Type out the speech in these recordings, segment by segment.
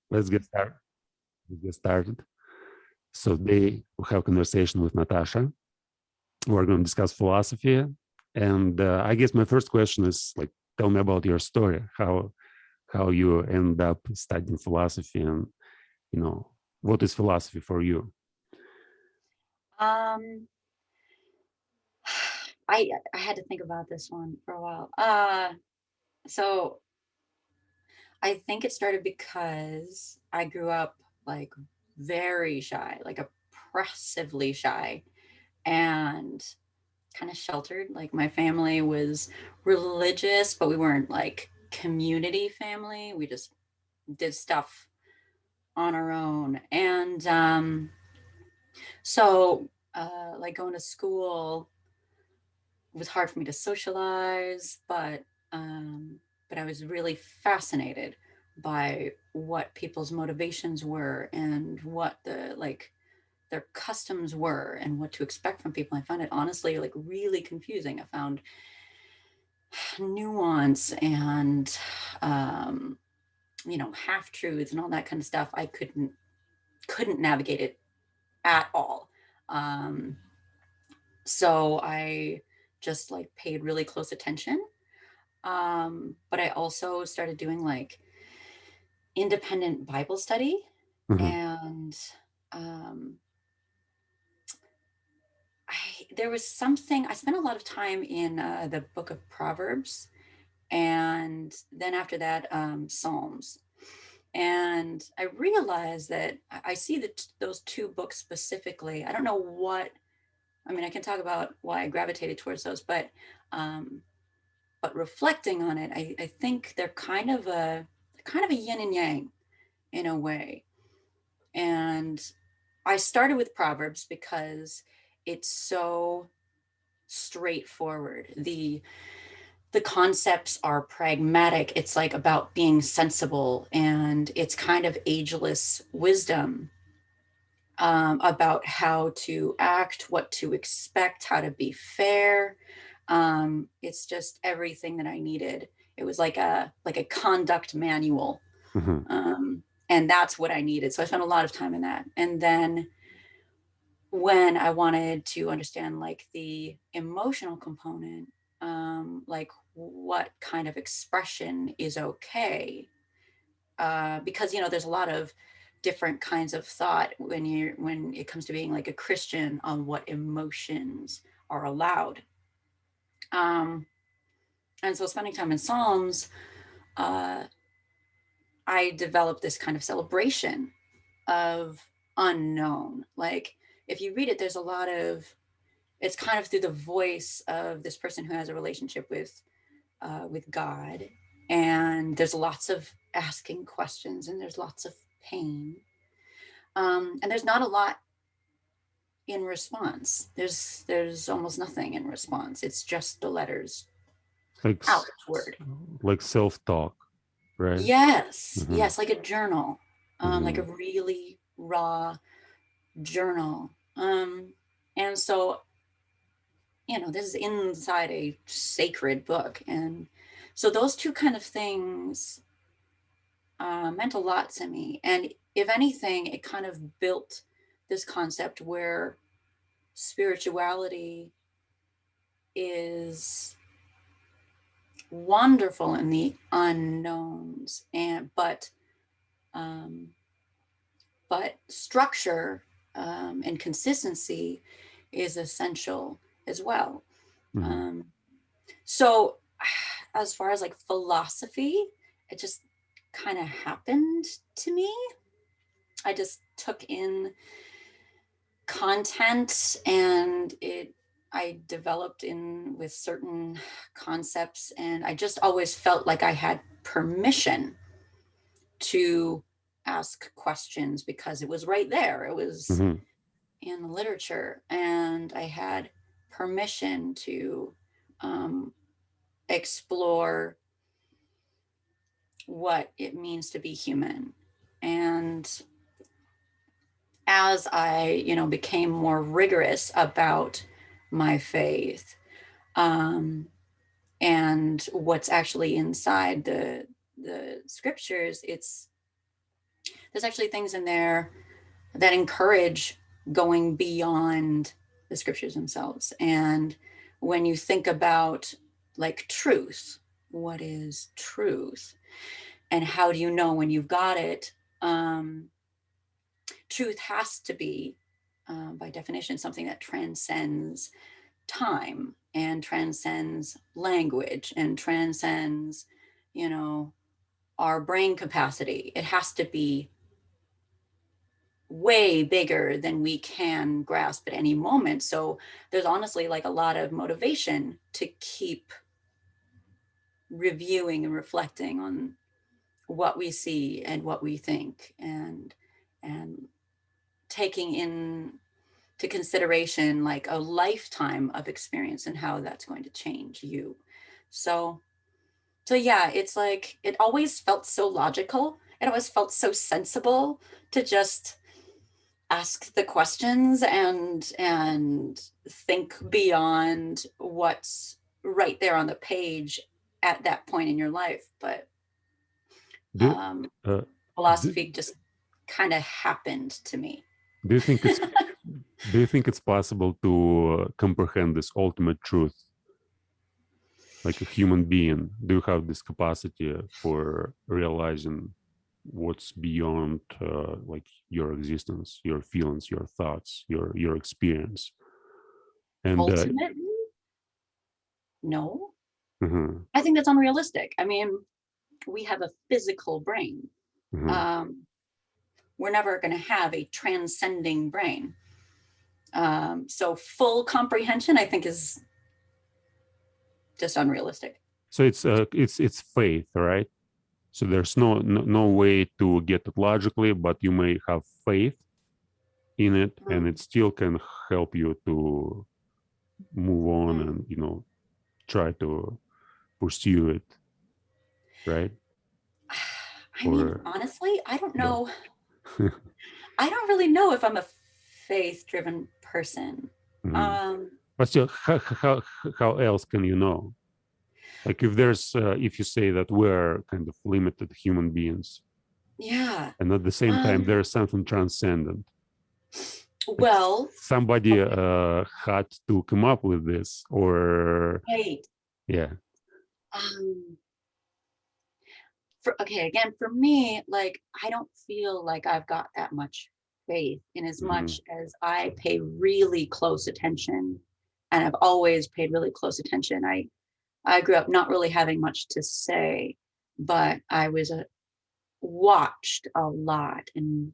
let's get started. So today we have a conversation with Natasha. We're going to discuss philosophy. And I guess my first question is like, tell me about your story, how you end up studying philosophy, and what is philosophy for you? Um, I had to think about this one for a while. So I think it started because I grew up like very shy, like oppressively shy, and kind of sheltered. Like my family was religious, but we weren't like community family. We just did stuff on our own. And like going to school was hard for me to socialize, but I was really fascinated by what people's motivations were and what their customs were and what to expect from people. I found it honestly like really confusing. I found nuance and half truths and all that kind of stuff. I couldn't navigate it at all. Um, so I just like paid really close attention. But I also started doing like independent Bible study. Mhm. And um, there was something, I spent a lot of time in the book of Proverbs. And then after that, Psalms. And I realized that I see that those two books specifically. I don't know what, I mean, I can talk about why I gravitated towards those, um, but reflecting on it, I think they're kind of a yin and yang in a way. And I started with Proverbs because it's so straightforward. The concepts are pragmatic. It's like about being sensible, and it's kind of ageless wisdom about how to act, what to expect, how to be fair. It's just everything that I needed. It was like a conduct manual, Mhm. and that's what I needed. So I spent a lot of time in that. And then when I wanted to understand like the emotional component, like what kind of expression is okay, because there's a lot of different kinds of thought when it comes to being like a Christian on what emotions are allowed. Um, and so spending time in Psalms, uh, I developed this kind of celebration of unknown. Like if you read it, there's a lot of it's kind of through the voice of this person who has a relationship with God, and there's lots of asking questions, and there's lots of pain, and there's not a lot in response. There's almost nothing in response. It's just the letters like outward. like self-talk, right? Yes, Hmm. yes, like a journal, like a Hmm. really raw journal. And so this is inside a sacred book. And so those two kind of things meant a lot to me. And if anything, it kind of built this concept where spirituality is wonderful in the unknowns, um, but structure and consistency is essential as well. Hmm. Um, So, as far as like philosophy, it just kind of happened to me. I just took in content, and I developed in with certain concepts, and I just always felt like I had permission to ask questions because it was right there. It was Hmm. in the literature, and I had permission to um, explore what it means to be human. And as I, became more rigorous about my faith, um, and what's actually inside the scriptures, it's there's actually things in there that encourage going beyond the scriptures themselves. And when you think about like truth, what is truth? And how do you know when you've got it? Truth has to be, by definition, something that transcends time and transcends language and transcends, you know, our brain capacity. It has to be way bigger than we can grasp at any moment. So there's honestly like a lot of motivation to keep reviewing and reflecting on what we see and what we think, and taking into consideration like a lifetime of experience and how that's going to change you. So yeah, it's like it always felt so logical. It always felt so sensible to just ask the questions and think beyond what's right there on the page at that point in your life. But Do uh, do, philosophy just kind of happened to me. do you think it's do you think it's possible to comprehend this ultimate truth like a human being? Do you have this capacity for realizing what's beyond like your existence, your feelings, your thoughts, your experience? And Ultimately, no. mhm, I think that's unrealistic. I mean, we have a physical brain. mhm. Um, we're never going to have a transcending brain. So full comprehension, I think, is just unrealistic. So it's faith, right? So there's no way to get it logically, but you may have faith in it, and it still can help you to move on and try to pursue it, right? I mean, Or honestly, I don't yeah. know. I don't really know if I'm a faith-driven person. Mhm. Um, But still, how else can you know? Like if you say that we're kind of limited human beings, yeah. and at the same time Um, there's something transcendent. Like well, somebody okay, had to come up with this, or right. yeah. Um, okay, again, for me, like, I don't feel like I've got that much faith in as Mhm. much as I pay really close attention, and I've always paid really close attention. I grew up not really having much to say, but I was watched a lot, and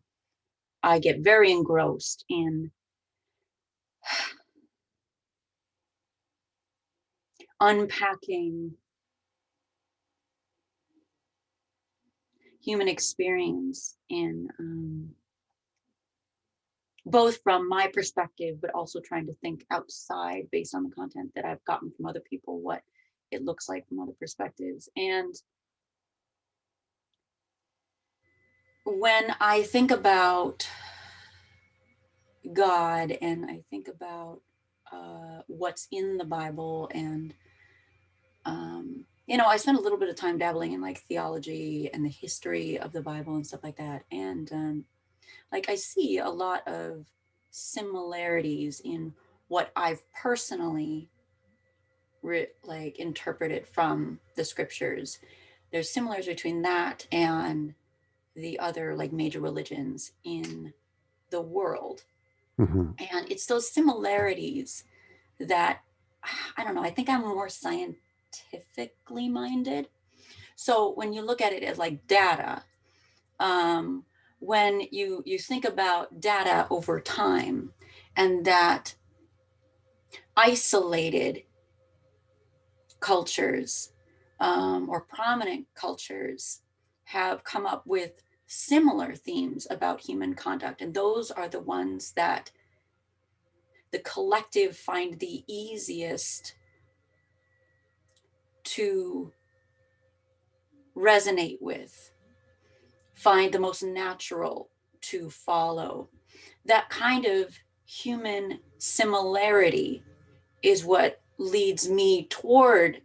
I get very engrossed in unpacking human experience in both from my perspective, but also trying to think outside based on the content that I've gotten from other people, what it looks like from other perspectives. And when I think about God and I think about what's in the Bible, and I spent a little bit of time dabbling in like theology and the history of the Bible and stuff like that. And like I see a lot of similarities in what I've personally like interpreted from the scriptures. There's similarities between that and the other like major religions in the world. Mhm. And it's those similarities that I don't know, I think I'm more scientifically minded. So when you look at it as like data, um, when you think about data over time, and that isolated cultures or prominent cultures have come up with similar themes about human conduct, and those are the ones that the collective find the easiest to resonate with, find the most natural to follow. That kind of human similarity is what leads me toward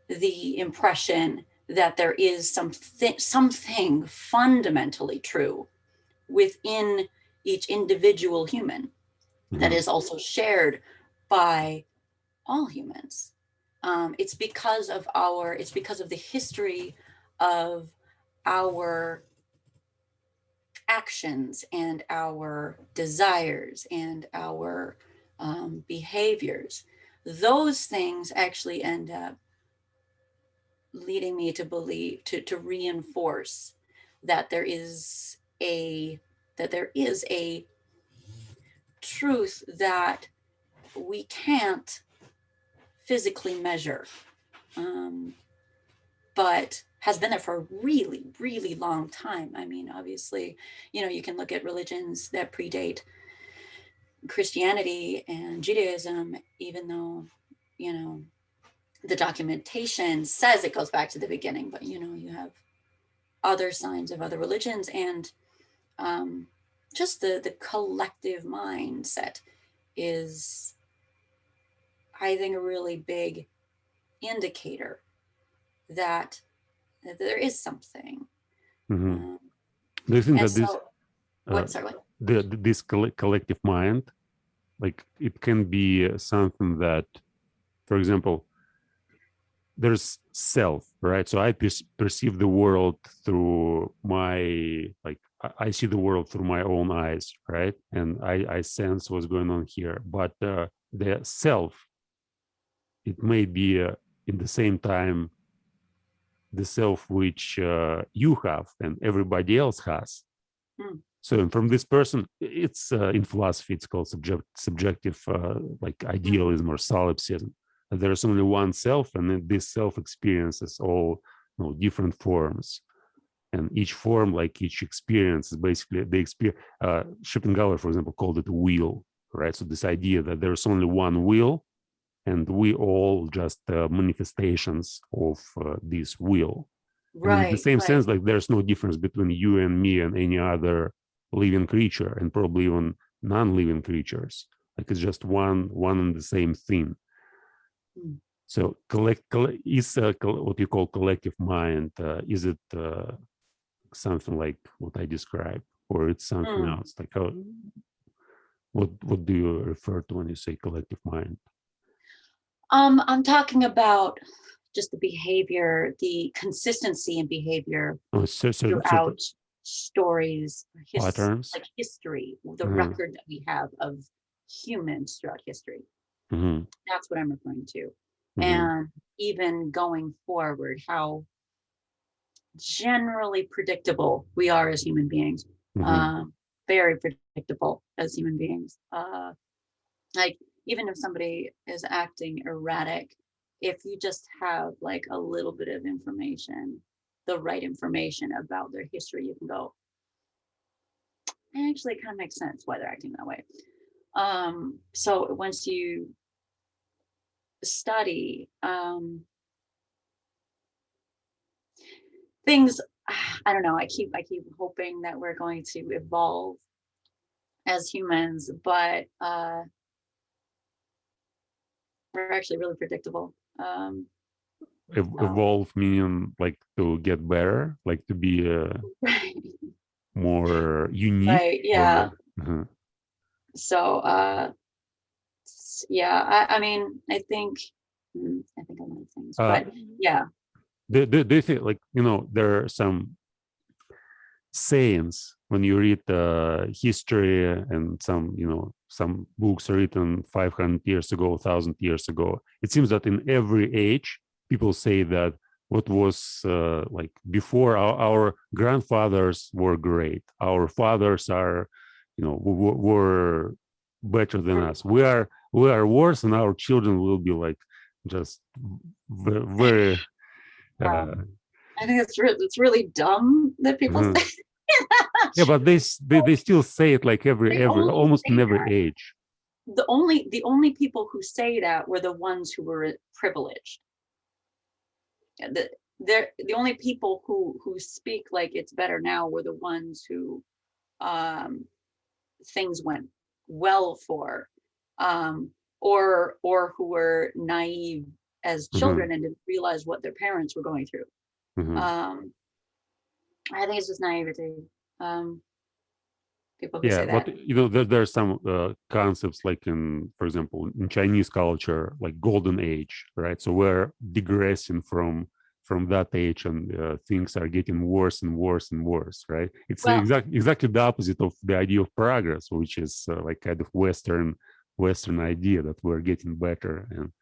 the impression that there is something fundamentally true within each individual human that is also shared by all humans. It's because of the history of our actions and our desires and our behaviors. Those things actually end up leading me to believe, to reinforce that there is a truth that we can't physically measure, but has been there for a really, really long time. I mean, obviously, you can look at religions that predate Christianity and Judaism, even though, the documentation says it goes back to the beginning, but you have other signs of other religions, and just the collective mindset is, I think, a really big indicator that there is something. Do you think And that so, this sorry, what? this collective mind, like it can be something that, for example, there's self, right? So I perceive the world through my, like I see the world through my own eyes, right? And I sense what's going on here. But the self, it may be in the same time the self which you have and everybody else has. So from this person, it's in philosophy, it's called subjective like idealism or solipsism. There's only one self, and then this self experiences all different forms. And each form, like each experience, is basically the experience. Schopenhauer, for example, called it will, right? So this idea that there's only one will, and we all just manifestations of this will. And in the same sense, like there's no difference between you and me and any other living creature, and probably even non-living creatures. Like it's just one and the same thing. So is what you call collective mind, is it something like what I described, or it's something else? Like what do you refer to when you say collective mind? I'm talking about just the behavior, the consistency in behavior throughout stories, patterns, like history, the record that we have of humans throughout history. That's what I'm referring to. And even going forward, how generally predictable we are as human beings. Very predictable as human beings. Like, even if somebody is acting erratic, if you just have like a little bit of information, the right information about their history, you can go, actually, it kind of makes sense why they're acting that way. So once you study things, I don't know, I keep hoping that we're going to evolve as humans, but we're actually really predictable. Evolve meaning like to get better, like to be more unique, right? Yeah. Or, So yeah, I mean, I think a lot of things, but yeah. Do you think, like, there are some sayings when you read history and some books written 500 years ago, 1,000 years ago? It seems that in every age people say that what was like before, our grandfathers were great, our fathers are were better than us, we are worse, and our children will be like just very I think it's really dumb that people say. Yeah, but they still say it like every almost in every age. The only people who say that were the ones who were privileged. The only people who speak like it's better now were the ones who things went well for, or who were naive as children and didn't realize what their parents were going through. Mhm. I think it's just naivety. Um, People who Yeah, say but that. there are some concepts like in, for example, in Chinese culture, like golden age, right? So we're digressing from that age, and things are getting worse and worse and worse, right? It's Well, exactly the opposite of the idea of progress, which is like kind of Western idea that we're getting better. And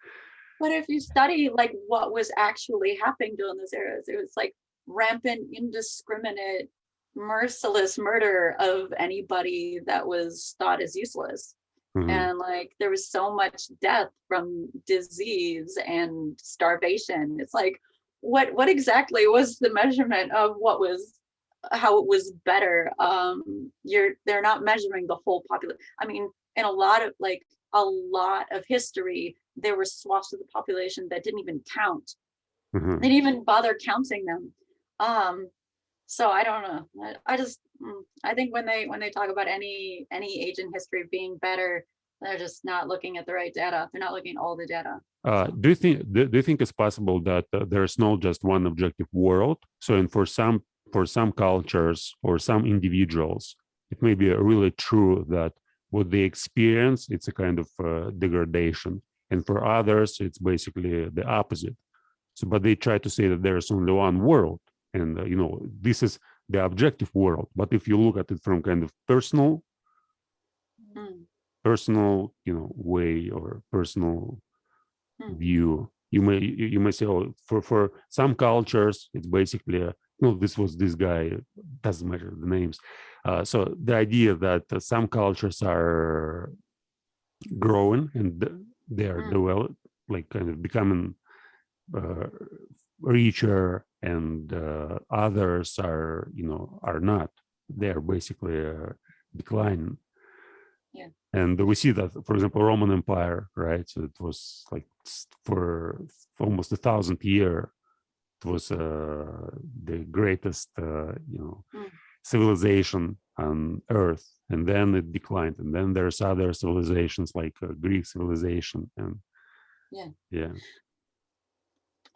but if you study like what was actually happening during those eras, it was like rampant, indiscriminate, merciless murder of anybody that was thought as useless. mhm, And like there was so much death from disease and starvation. It's like, what exactly was the measurement of what was how it was better? They're not measuring the whole population. I mean, in a lot of history, there were swaths of the population that didn't even count. They mhm. didn't even bother counting them. Um, so I don't know. I just I think when they talk about any age in history being better, they're just not looking at the right data. They're not looking at all the data. So Do you think it's possible that there's not just one objective world? So, and for some cultures or some individuals, it may be really true that what they experience it's a kind of degradation, and for others it's basically the opposite. So, but they try to say that there's only one world, and this is the objective world. But if you look at it from kind of mm, personal, way or personal mm, view, you may say, oh, for some cultures it's basically no, this was this guy, doesn't matter the names. So the idea that some cultures are growing and they are mm, developed, like kind of becoming uh, richer, and others are are not, they're basically declining. yeah, And we see that, for example, Roman Empire, right? So it was like for almost 1,000 years, it was the greatest, mm, civilization on Earth, and then it declined. And then there's other civilizations like Greek civilization, and yeah. yeah.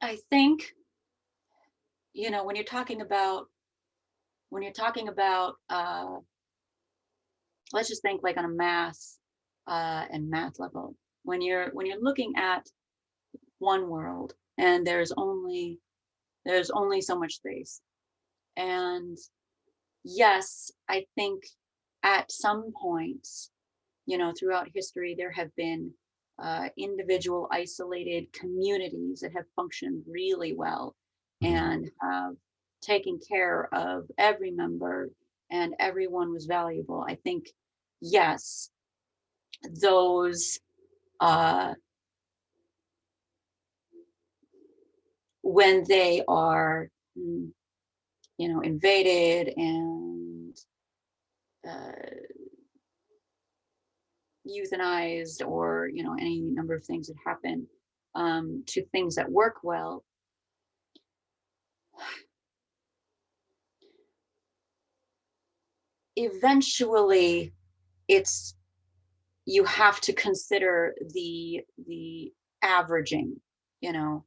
I think when you're talking about let's just think like on a math level. When you're looking at one world and there's only so much space. And yes, I think at some points, throughout history, there have been individual isolated communities that have functioned really well Mhm. and have taken care of every member and everyone was valuable. I think, yes, those, uh, when they are, invaded and uh, euthanized or any number of things that happen to things that work well, eventually it's you have to consider the averaging, you know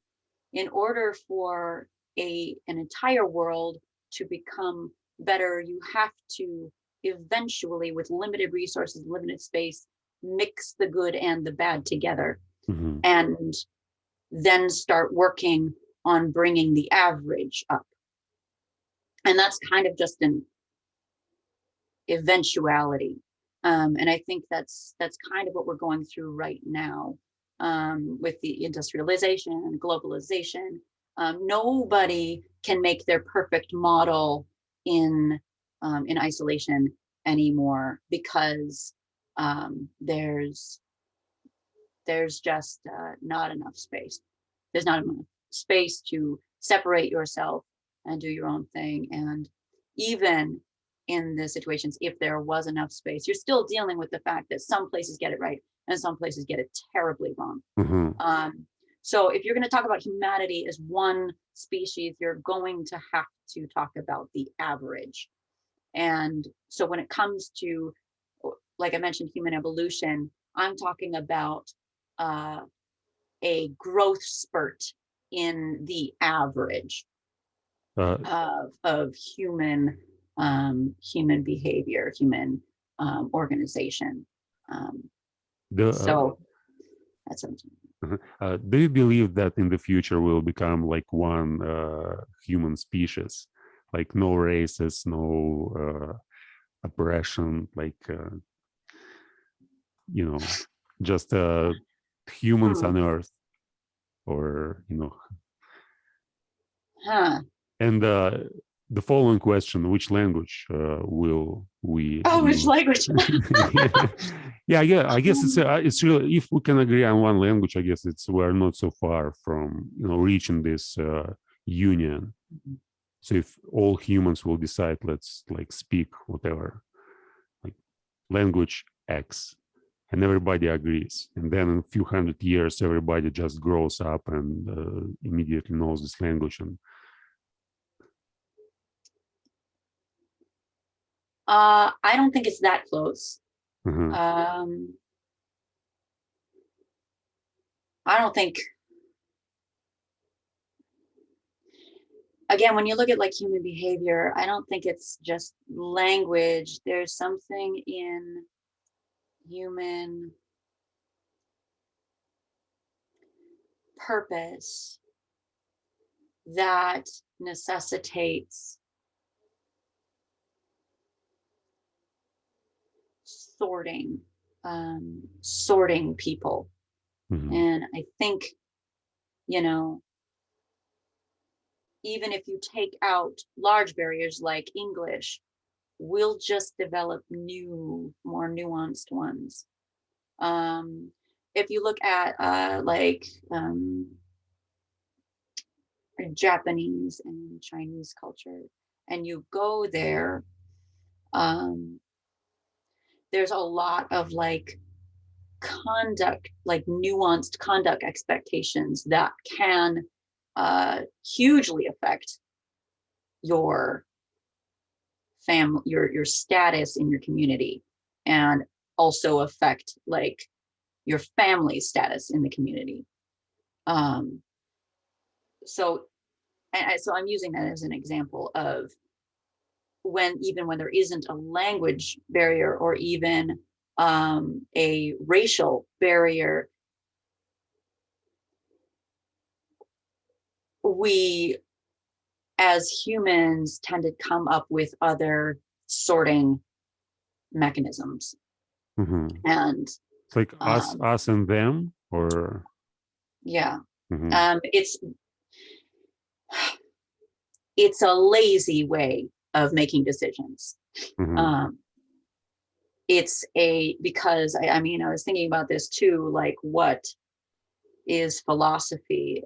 in order for an entire world to become better. You have to eventually, with limited resources, limited space, mix the good and the bad together Mhm. and then start working on bringing the average up. And that's kind of just an eventuality. And I think that's kind of what we're going through right now with the industrialization and globalization. Nobody can make their perfect model in isolation anymore because there's just not enough space. There's not enough space to separate yourself and do your own thing. And even in the situations, if there was enough space, you're still dealing with the fact that some places get it right and some places get it terribly wrong. Mhm. So if you're going to talk about humanity as one species, you're going to have to talk about the average. And so when it comes to, like I mentioned, human evolution, I'm talking about uh, a growth spurt in the average. of human behavior, human organization. The So that's something. Do you believe that in the future we'll become like one human species, like no races, no oppression, like just humans on Earth, or Huh. And the following question: which language will we Which use? language? Yeah. I guess it's really, if we can agree on one language, I guess we're not so far from reaching this union. So if all humans will decide, let's like speak whatever, like language X, and everybody agrees, and then in a few hundred years, everybody just grows up and immediately knows this language. And I don't think it's that close. uh-huh. I don't think, again, when you look at like human behavior, I don't think it's just language. There's something in human purpose that necessitates sorting people. And I think, even if you take out large barriers like English, we'll just develop new, more nuanced ones. If you look at Japanese and Chinese culture, and you go there, there's a lot of like conduct, like nuanced conduct expectations that can hugely affect your family, your status in your community, and also affect like your family status in the community. So I'm using that as an example of when there isn't a language barrier or even a racial barrier, we as humans tend to come up with other sorting mechanisms. And it's like us and them, or yeah. It's a lazy way of making decisions. Because I was thinking about this too, like what is philosophy?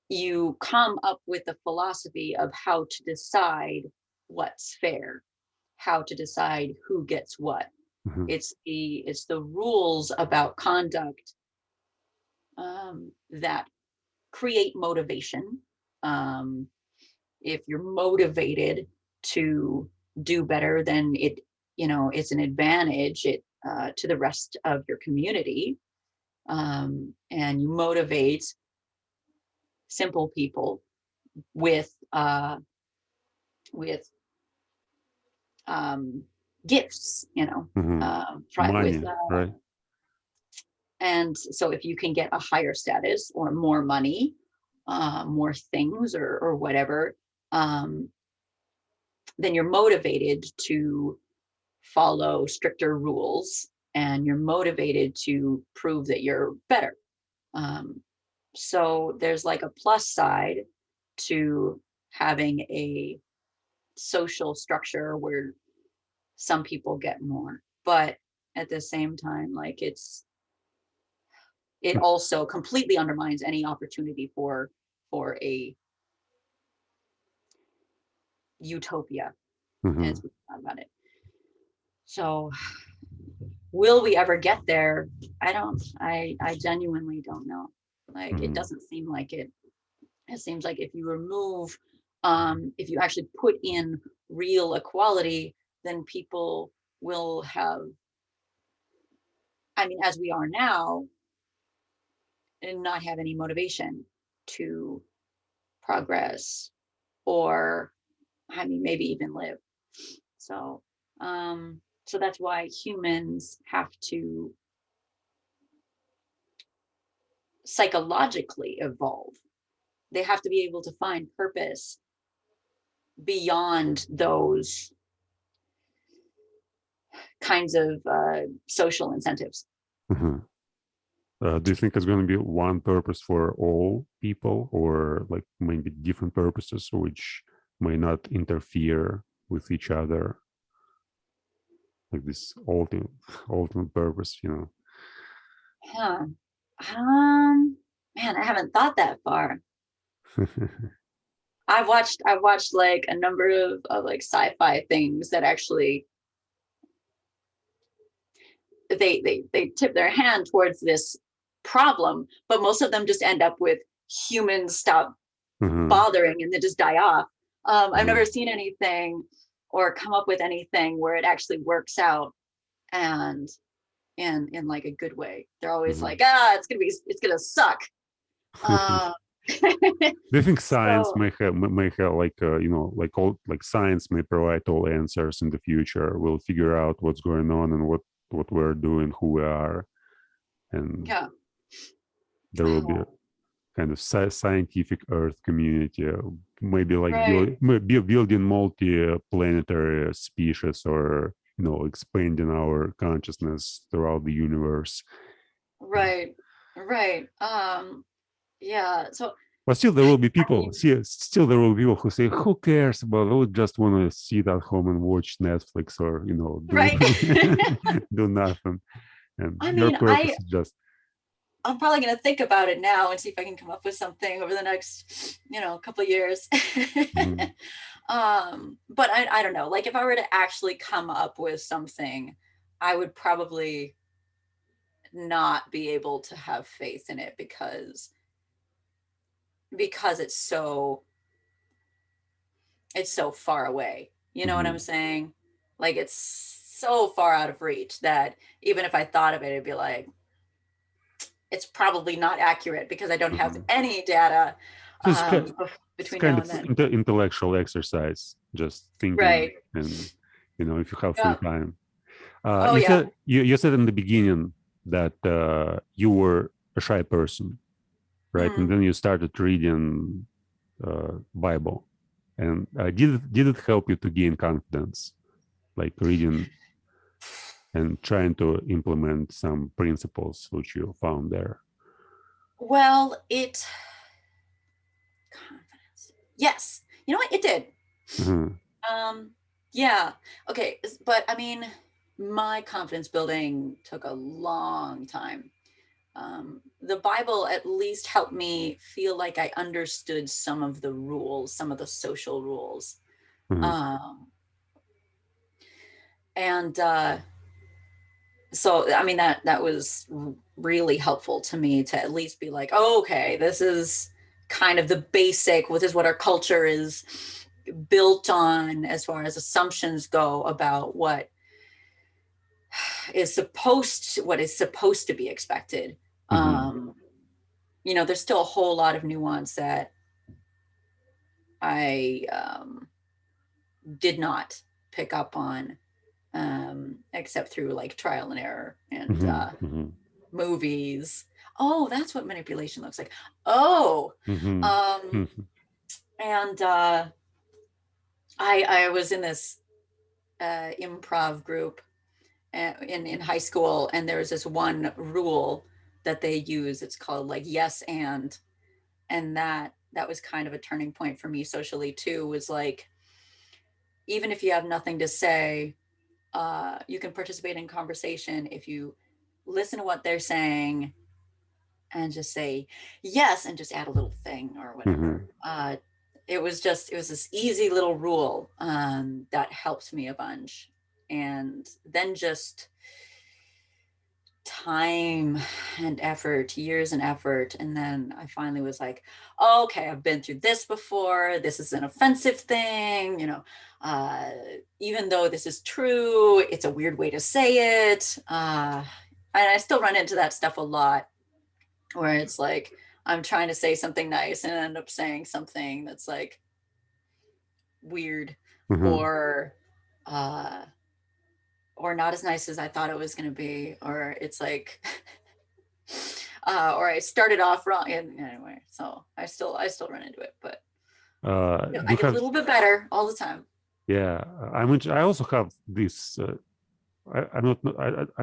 You come up with a philosophy of how to decide what's fair, how to decide who gets what. It's the rules about conduct that create motivation. If you're motivated to do better, then it's an advantage to the rest of your community, and you motivate simple people with gifts, money, right? And so if you can get a higher status or more money, more things or whatever, then you're motivated to follow stricter rules, and you're motivated to prove that you're better. So there's like a plus side to having a social structure where some people get more, but at the same time, like it also completely undermines any opportunity for a utopia, as we thought about it. So will we ever get there? I genuinely don't know. Like it doesn't seem like it. It seems like if you remove, if you actually put in real equality, then people will have, as we are now, and not have any motivation to progress, or I mean, maybe even live. So, so that's why humans have to psychologically evolve. They have to be able to find purpose beyond those kinds of social incentives. Mhm. Do you think it's going to be one purpose for all people, or like maybe different purposes which may not interfere with each other? Like this ultimate purpose, you know? Huh. Man, I haven't thought that far. I've watched like a number of like sci-fi things that actually they tip their hand towards this problem, but most of them just end up with humans stop Mhm, bothering and they just die off. I've never mhm, seen anything or come up with anything where it actually works out and in like a good way. They're always mhm. like, it's gonna suck. Uh, Do you think science so may have like you know, like all like science may provide all answers in the future? We'll figure out what's going on and what we're doing, who we are, and yeah. there will be a Oh, kind of scientific Earth community, maybe like right, building multi-planetary species, or you know, expanding our consciousness throughout the universe. right, right. Yeah. So But still, there will be I people. mean, Still, there will be people who say, "Who cares about? I would just want to sit at home and watch Netflix, or you know, do right. do nothing." And I your mean, purpose is just. I'm probably going to think about it now and see if I can come up with something over the next, couple of years. Mhm, But I don't know. Like if I were to actually come up with something, I would probably not be able to have faith in it because it's so far away. You know what I'm mhm, saying? Like it's so far out of reach that even if I thought of it, it'd be like, it's probably not accurate because I don't have mhm. any data So it's between kind now of and then. intellectual exercise, just thinking, Right. and you know, if you have free Yeah. time. Oh You yeah. said you said in the beginning that you were a shy person, right? And Mm. then you started reading Bible, and did it help you to gain confidence, like reading and trying to implement some principles which you found there? Well, confidence. Yes. You know what? It did. Mhm, Um, yeah. Okay. But I mean, my confidence building took a long time. The Bible at least helped me feel like I understood some of the rules, some of the social rules. mhm, Um, and so I mean that was really helpful to me to at least be like, oh, okay, this is kind of the basic, what is what our culture is built on as far as assumptions go about what is supposed to be expected. mhm, um there's still a whole lot of nuance that I did not pick up on, except through like trial and error and mhm, mhm, movies. Oh, that's what manipulation looks like. Oh, mhm, um, mhm, and I was in this improv group in high school, and there's this one rule that they use. It's called like yes and that was kind of a turning point for me socially too. Was like, even if you have nothing to say, you can participate in conversation if you listen to what they're saying and just say yes and just add a little thing or whatever. mhm, It was this easy little rule that helped me a bunch. And then just time and effort, years and effort. And then I finally was like, oh, okay, I've been through this before. This is an offensive thing, uh, even though this is true, it's a weird way to say it. And I still run into that stuff a lot where it's like, I'm trying to say something nice and end up saying something that's like weird or not as nice as I thought it was going to be, or it's like or I started off wrong. And anyway, so I still run into it, but I get a little bit better all the time. Yeah, I also have this. I'm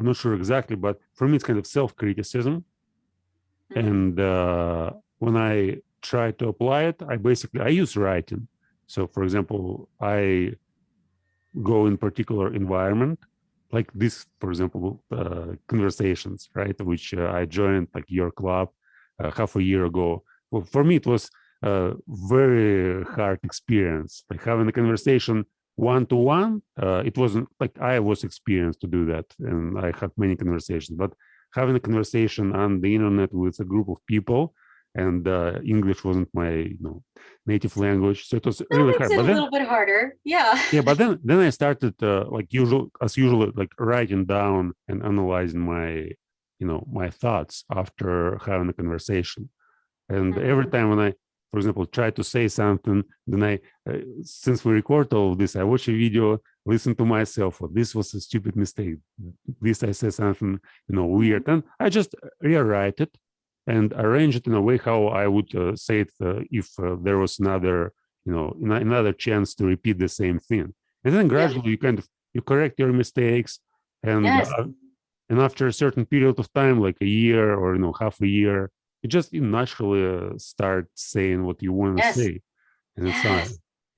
not sure exactly, but for me, it's kind of self-criticism. And when I try to apply it, I use writing. So, for example, I go in particular environment, like this, for example, conversations, right, which I joined, like your club half a year ago. Well, for me, it was a very hard experience, like having a conversation one-to-one. It wasn't like I was experienced to do that, and I had many conversations, but having a conversation on the internet with a group of people, and English wasn't my native language, so it was really hard. But a little bit harder, yeah. Yeah, but then I started like usual, like writing down and analyzing my thoughts after having a conversation. And every time when I, for example, try to say something, then since we record all of this, I watch a video, listen to myself. Oh, this was a stupid mistake. This I said something, weird, and I just rewrite it and arrange it in a way how I would say it if there was another chance to repeat the same thing. And then gradually you correct your mistakes, and after a certain period of time, like a year or half a year, you just naturally start saying what you want to say. And it's not.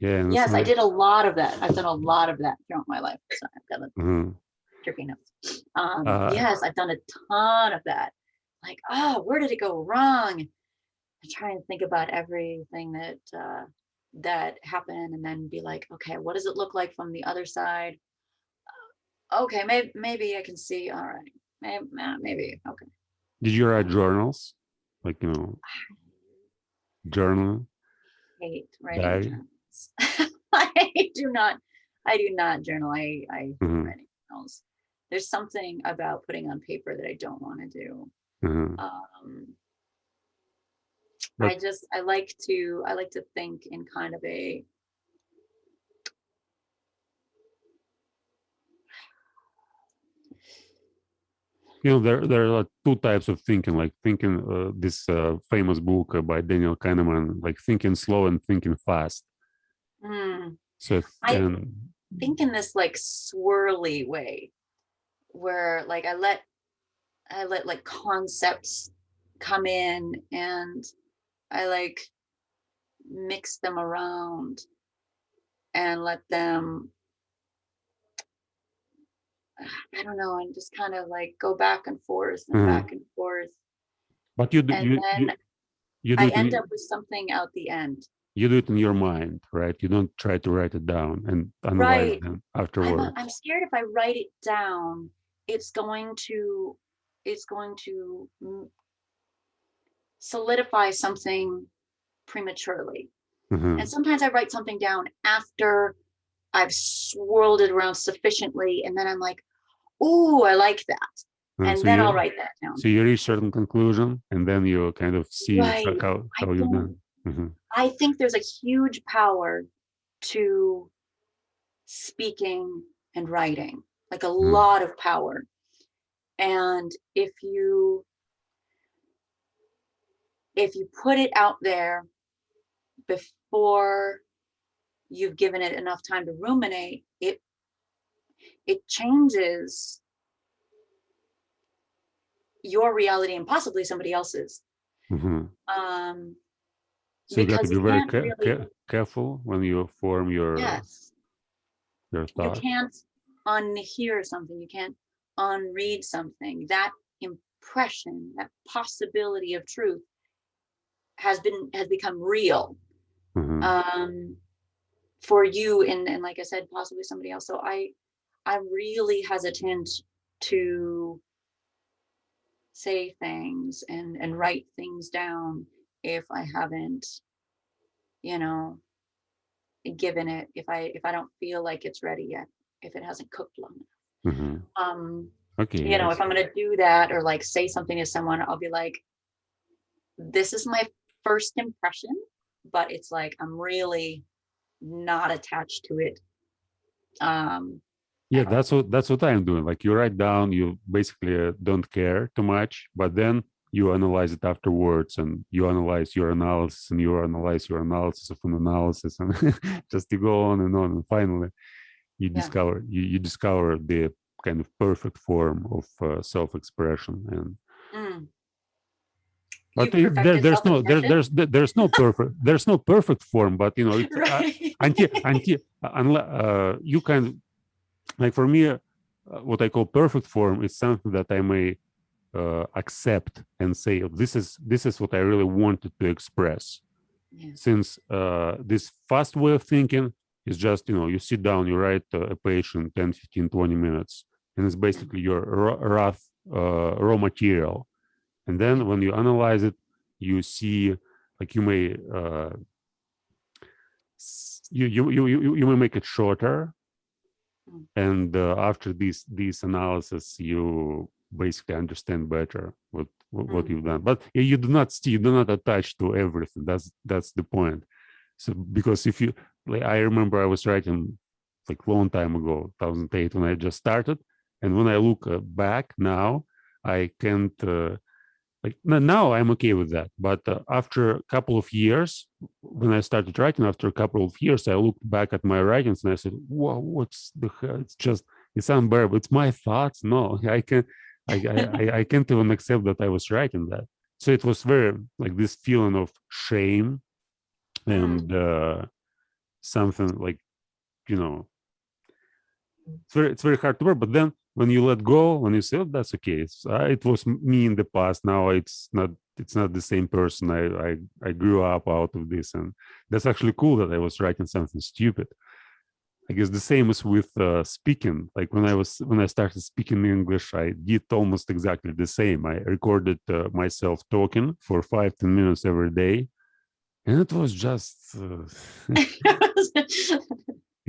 Yes, I did a lot of that. I've done a lot of that throughout my life. So I've got a trippy notes. Yes, I've done a ton of that. Like, oh, where did it go wrong? I try and think about everything that happened, and then be like, okay, what does it look like from the other side? Okay, maybe I can see. All right, maybe okay. Did you write journals, like journal? I hate writing journals. I do not journal. I hate writing journals. There's something about putting on paper that I don't want to do. I like to think in kind of a there are two types of thinking, like thinking this famous book by Daniel Kahneman, like thinking slow and thinking fast. So I think in this like swirly way, where like I let like concepts come in, and I like mix them around and let them, I don't know, and just kind of like go back and forth and back and forth. But I end up with something out the end. You do it in your mind, right? You don't try to write it down and analyze them afterwards. I'm scared if I write it down, it's going to solidify something prematurely. And sometimes I write something down after I've swirled it around sufficiently, and then I'm like, "Ooh, I like that," and then I'll write that down. So you reach certain conclusion, and then you kind of see how you've done. I think there's a huge power to speaking and writing, like a lot of power. And if you put it out there before you've given it enough time to ruminate, it changes your reality and possibly somebody else's. So you got to be very careful when you form your thoughts. You can't unhear something. You can't unread something. That impression, that possibility of truth has become real for you and like I said, possibly somebody else. So I'm really hesitant to say things and write things down if I haven't, given it, if I don't feel like it's ready yet, if it hasn't cooked long enough. Okay. If I'm going to do that or like say something to someone, I'll be like, this is my first impression, but it's like I'm really not attached to it Yeah, at all. that's what I'm doing. Like you write down, you basically don't care too much, but then you analyze it afterwards, and you analyze your analysis, and you analyze your analysis of an analysis, and just you go on, and finally Yeah. you discover the kind of perfect form of self-expression. And Mm. but You've perfected self-expression? there's no perfect form, but it Right. until unless you can, like for me, what I call perfect form is something that I may accept and say, "Oh, this is what I really wanted to express." Yeah. Since this fast way of thinking is just, you sit down, you write a page in 10, 15, 20 minutes, and it's Yeah. basically your raw material. And Yeah. then when you analyze it, you see, like you may you may make it shorter, Mm. and after these analysis, you basically understand better what Mm. you've done. But you do not attach to everything. That's the point. So because if you, like, I remember I was writing like long time ago, 2008, when I just started, and when I look back now, I can't like now I'm okay with that. But after a couple of years, when I started writing, after a couple of years, I looked back at my writings and I said, "Wow, what's the hell? It's unbearable. It's my thoughts. No, I can I can't even accept that I was writing that." So it was very like this feeling of shame, Mm. and something like, you know it's very hard to work. But then when you let go, when you say, "Oh, that's okay, it was me in the past, now it's not the same person. I grew up out of this." And that's actually cool that I was writing something stupid. I guess the same is with speaking. Like when I started speaking English, I did almost exactly the same. I recorded myself talking for 5-10 minutes every day, and it was just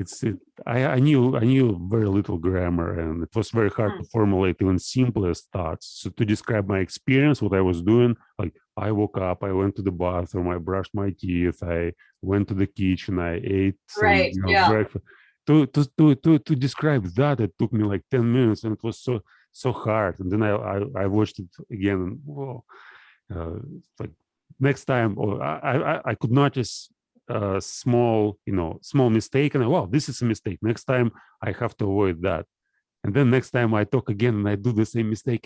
it's it I knew very little grammar, and it was very hard to Mm. formulate even simplest thoughts. So to describe my experience, what I was doing, like I woke up, I went to the bathroom, I brushed my teeth, I went to the kitchen, I ate some, Right. Yeah. breakfast. To describe that, it took me like 10 minutes, and it was so hard. And then I watched it again, and whoa, like next time, or I could notice a small mistake, and wow, this is a mistake. Next time I have to avoid that. And then next time I talk again and I do the same mistake.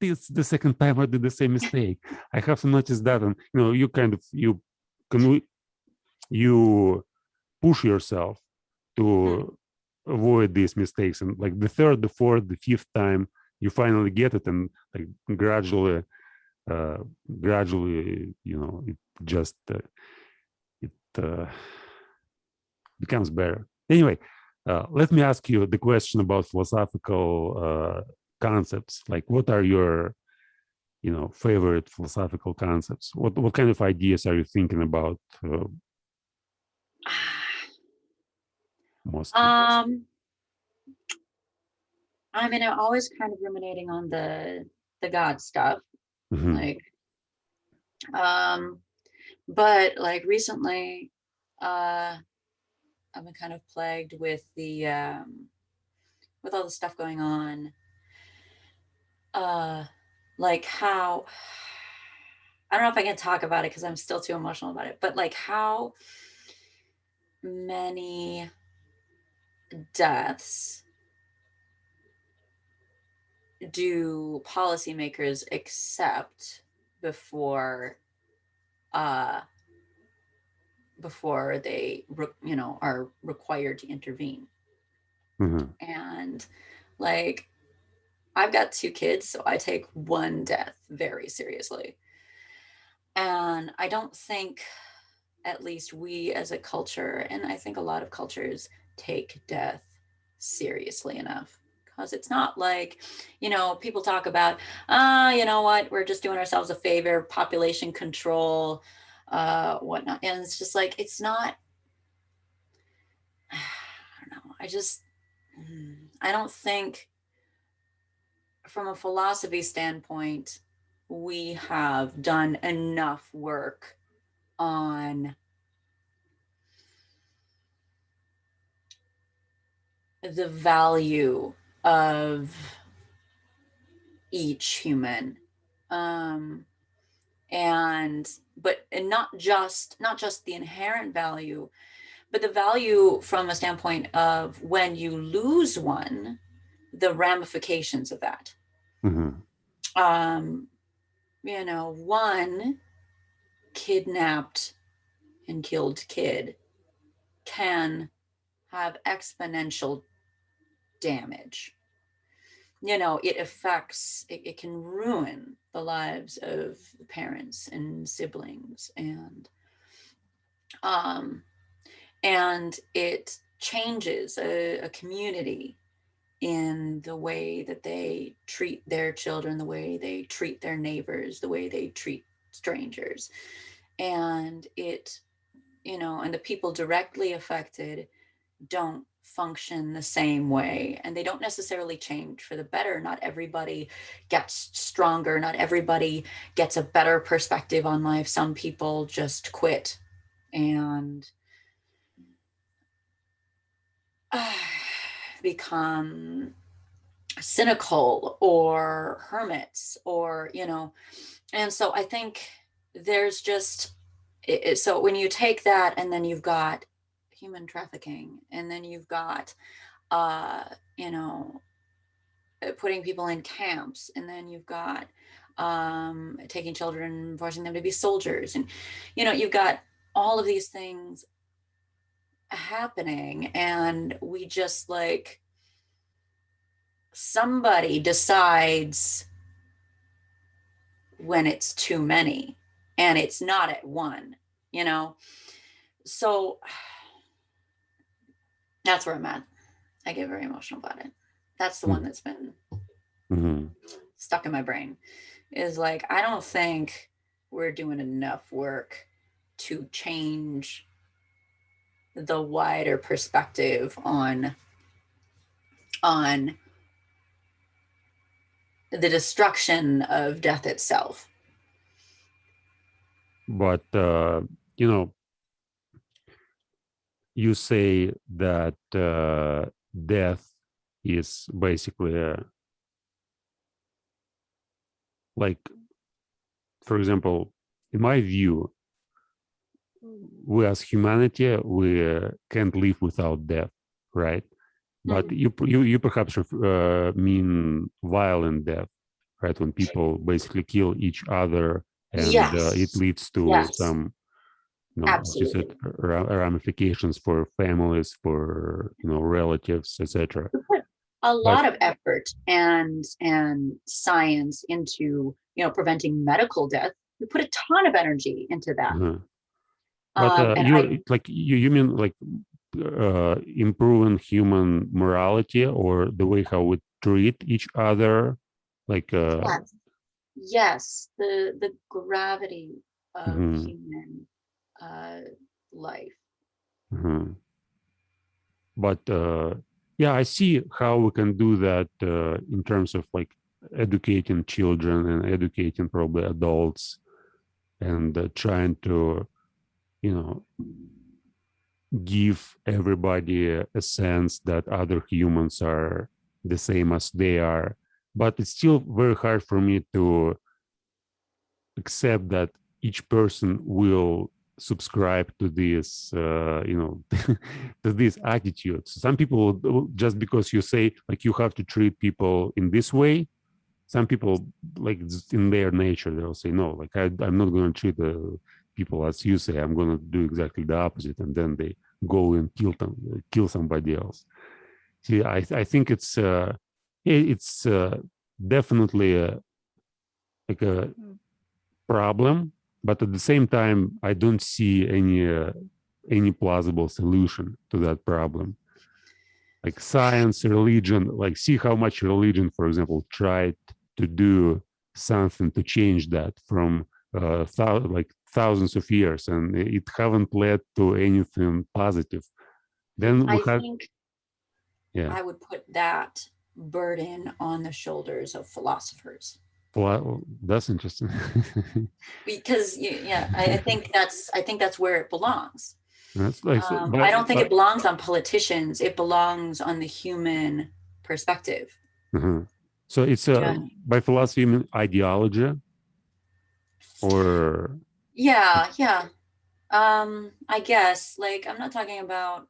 This the second time I did the same mistake. I have to notice that, and you kind of can you push yourself Mm. to avoid these mistakes, and like the third, the fourth, the fifth time you finally get it, and like uh, gradually, it just it becomes better. Anyway, let me ask you the question about philosophical concepts. Like, what are your, favorite philosophical concepts? What kind of ideas are you thinking about mostly? Um, I mean, I'm always kind of ruminating on the God stuff, Mhm. like, um, but like recently, uh, I've been kind of plagued with all the stuff going on, uh, like how I don't know if I can talk about it because I'm still too emotional about it, but like how many deaths do policymakers accept before uh before they are required to intervene? Mhm. And like I've got two kids, so I take one death very seriously. And I don't think, at least we as a culture, and I think a lot of cultures, take death seriously enough. Because it's not like, people talk about, you know what, we're just doing ourselves a favor, population control, whatnot. And it's just like, it's not, I don't know. I don't think, from a philosophy standpoint, we have done enough work on the value of each human, and not just the inherent value, but the value from a standpoint of when you lose one, the ramifications of that. Mm-hmm. One kidnapped and killed kid can have exponential damage. It can ruin the lives of parents and siblings, um, and it changes a community in the way that they treat their children, the way they treat their neighbors, the way they treat strangers. And and the people directly affected don't function the same way, and they don't necessarily change for the better. Not everybody gets stronger, not everybody gets a better perspective on life. Some people just quit and become cynical or hermits, and so I think there's just so when you take that, and then you've got human trafficking, and then you've got uh you know putting people in camps, and then you've got taking children, forcing them to be soldiers, and you've got all of these things happening, and we just like somebody decides when it's too many, and it's not at one, so that's where I'm at. I get very emotional about it. That's the one that's been Mm-hmm. stuck in my brain, is like, I don't think we're doing enough work to change the wider perspective on the destruction of death itself. But you know, you say that death is basically like, for example, in my view, we as humanity, we can't live without death, right? But you perhaps mean violent death, right? When people basically kill each other, and it Yes. leads to Yes. some, as you said, Absolutely. ramifications for families, for relatives, etc. We put a But lot of effort and science into preventing medical death. We put a ton of energy into that. uh, but And I you mean like improving human morality, or the way how we treat each other, like Yes, yes, the gravity of mhm, human uh, life. mhm. But yeah, I see how we can do that in terms of like educating children and educating probably adults, and trying to you know give everybody a sense that other humans are the same as they are. But it's still very hard for me to accept that each person will subscribe to this to this attitude. Some people just because you say like you have to treat people in this way, some people, like in their nature, they'll say no, like I'm not going to treat the people as you say, I'm going to do exactly the opposite, and then they go and kill somebody else. See, I think it's definitely like a problem, but at the same time, I don't see any plausible solution to that problem. Like science, religion, like see how much religion, for example, tried to do something to change that from like thousands of years, and it haven't led to anything positive. Then we I had, think yeah, I would put that burden on the shoulders of philosophers. Well, that's interesting. Because yeah, I think that's where it belongs. That's like, I don't think it belongs on politicians. It belongs on the human perspective. So it's Yeah. by philosophy, you mean ideology, or Yeah, yeah. I guess like I'm not talking about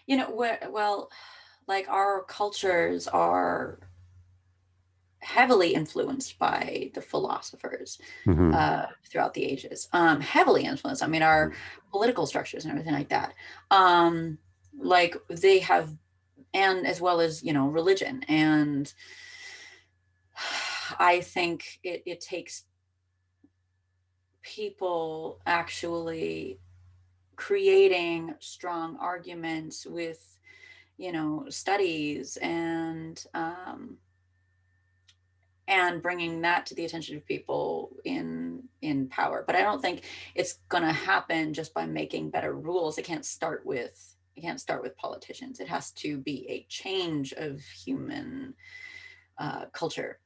well, like our cultures are heavily influenced by the philosophers throughout the ages. Heavily influenced. I mean, our political structures and everything like that. Like they have, and as well as religion. And I think it takes people actually creating strong arguments with studies and bringing that to the attention of people in power. But I don't think it's going to happen just by making better rules. It can't start with politicians. It has to be a change of human culture.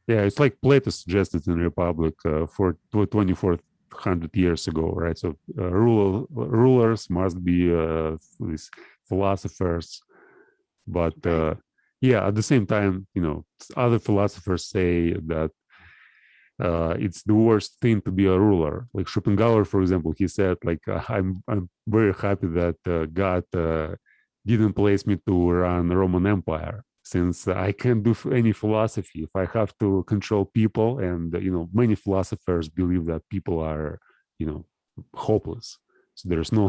yeah, it's like Plato suggested in Republic for 2400 years ago, right? So rulers must be these philosophers, but Right. yeah, at the same time, other philosophers say that it's the worst thing to be a ruler. Like Schopenhauer, for example, he said, like, I'm very happy that God didn't place me to run the Roman Empire, since I can't do any philosophy if I have to control people. And many philosophers believe that people are, hopeless. So there's no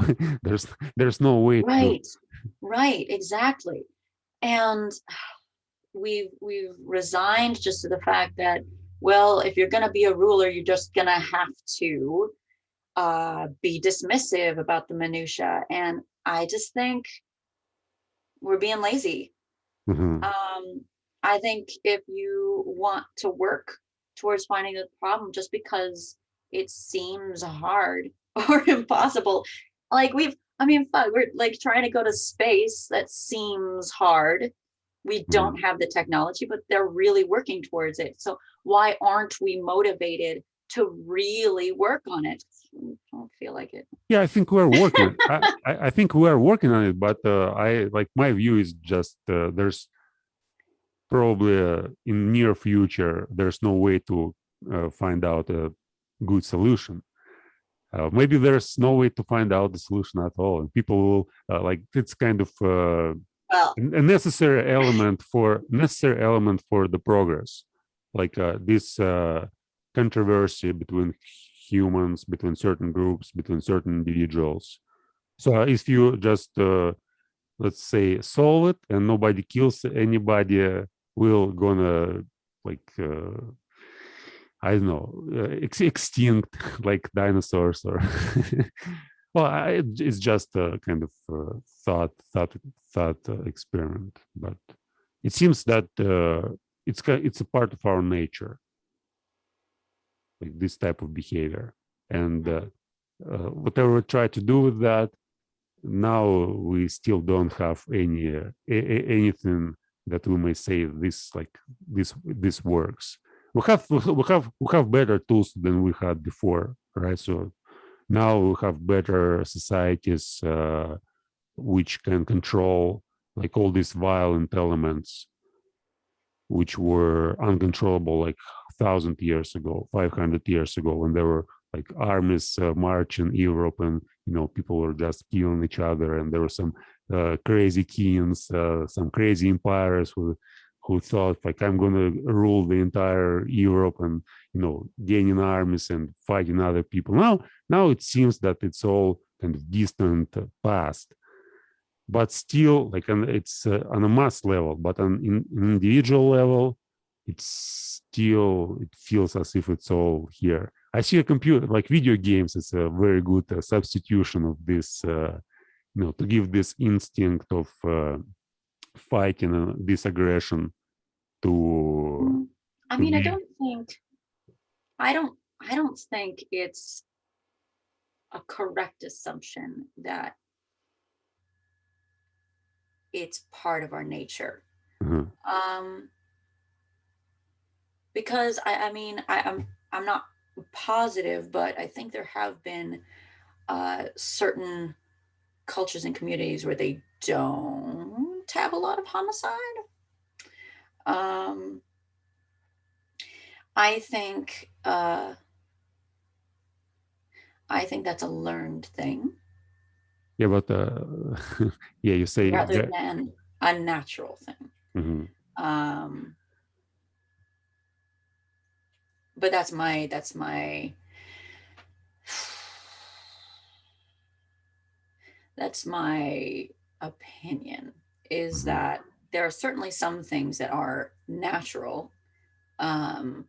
there's no way to do. Right. Right. Exactly. And we've resigned just to the fact that, well, if you're going to be a ruler, you're just going to have to be dismissive about the minutia. And I just think we're being lazy. Mhm. I think if you want to work towards finding a problem, just because it seems hard or impossible, like we're like trying to go to space. That seems hard. We don't Mhm. have the technology, but they're really working towards it. So why aren't we motivated to really work on it? I don't feel like it. Yeah, I think we're working. I think we are working on it, but I like my view is just there's probably in near future there's no way to find out a good solution. Maybe there's no way to find out the solution at all, and people will like it's kind of Well, a necessary element for the progress, like this controversy between humans, between certain groups, between certain individuals. So if you just let's say solve it and nobody kills anybody, will gonna like I don't know, extinct like dinosaurs or well, it's just a kind of thought experiment, but it seems that it's a part of our nature, like this type of behavior, and whatever we try to do with that, now we still don't have anything that we may say this like this works. We have better tools than we had before, right? So now we have better societies which can control like all these violent elements which were uncontrollable like 1,000 years ago, 500 years ago, when there were like armies marching Europe, and people were just killing each other, and there were some crazy kings, some crazy empires who thought like I'm going to rule the entire Europe, and gaining armies and fighting other people. Now it seems that it's all kind of distant past, but still like it's on a mass level, but on an individual level it feels as if it's all here. I see a computer, like video games is a very good substitution of this, to give this instinct of fighting this aggression to I to mean, be. I don't think it's a correct assumption that it's part of our nature. Mhm. Um, because I mean, I'm not positive, but I think there have been certain cultures and communities where they don't have a lot of homicide. Um, I think that's a learned thing Yeah, but yeah, you say rather that. than a natural thing. Mhm. Um, but that's my opinion, is Mhm. that there are certainly some things that are natural, um,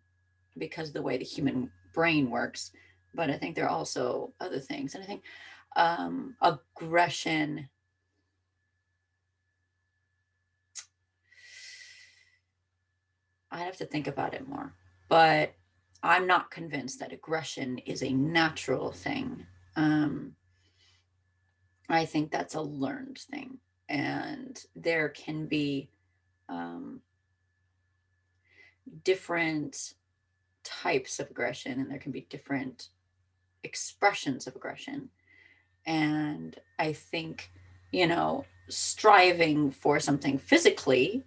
because of the way the human brain works. But I think there are also other things. And I think aggression, I'd have to think about it more. But I'm not convinced that aggression is a natural thing. Um, I think that's a learned thing. And there can be um, different types of aggression, and there can be different expressions of aggression. And I think, striving for something physically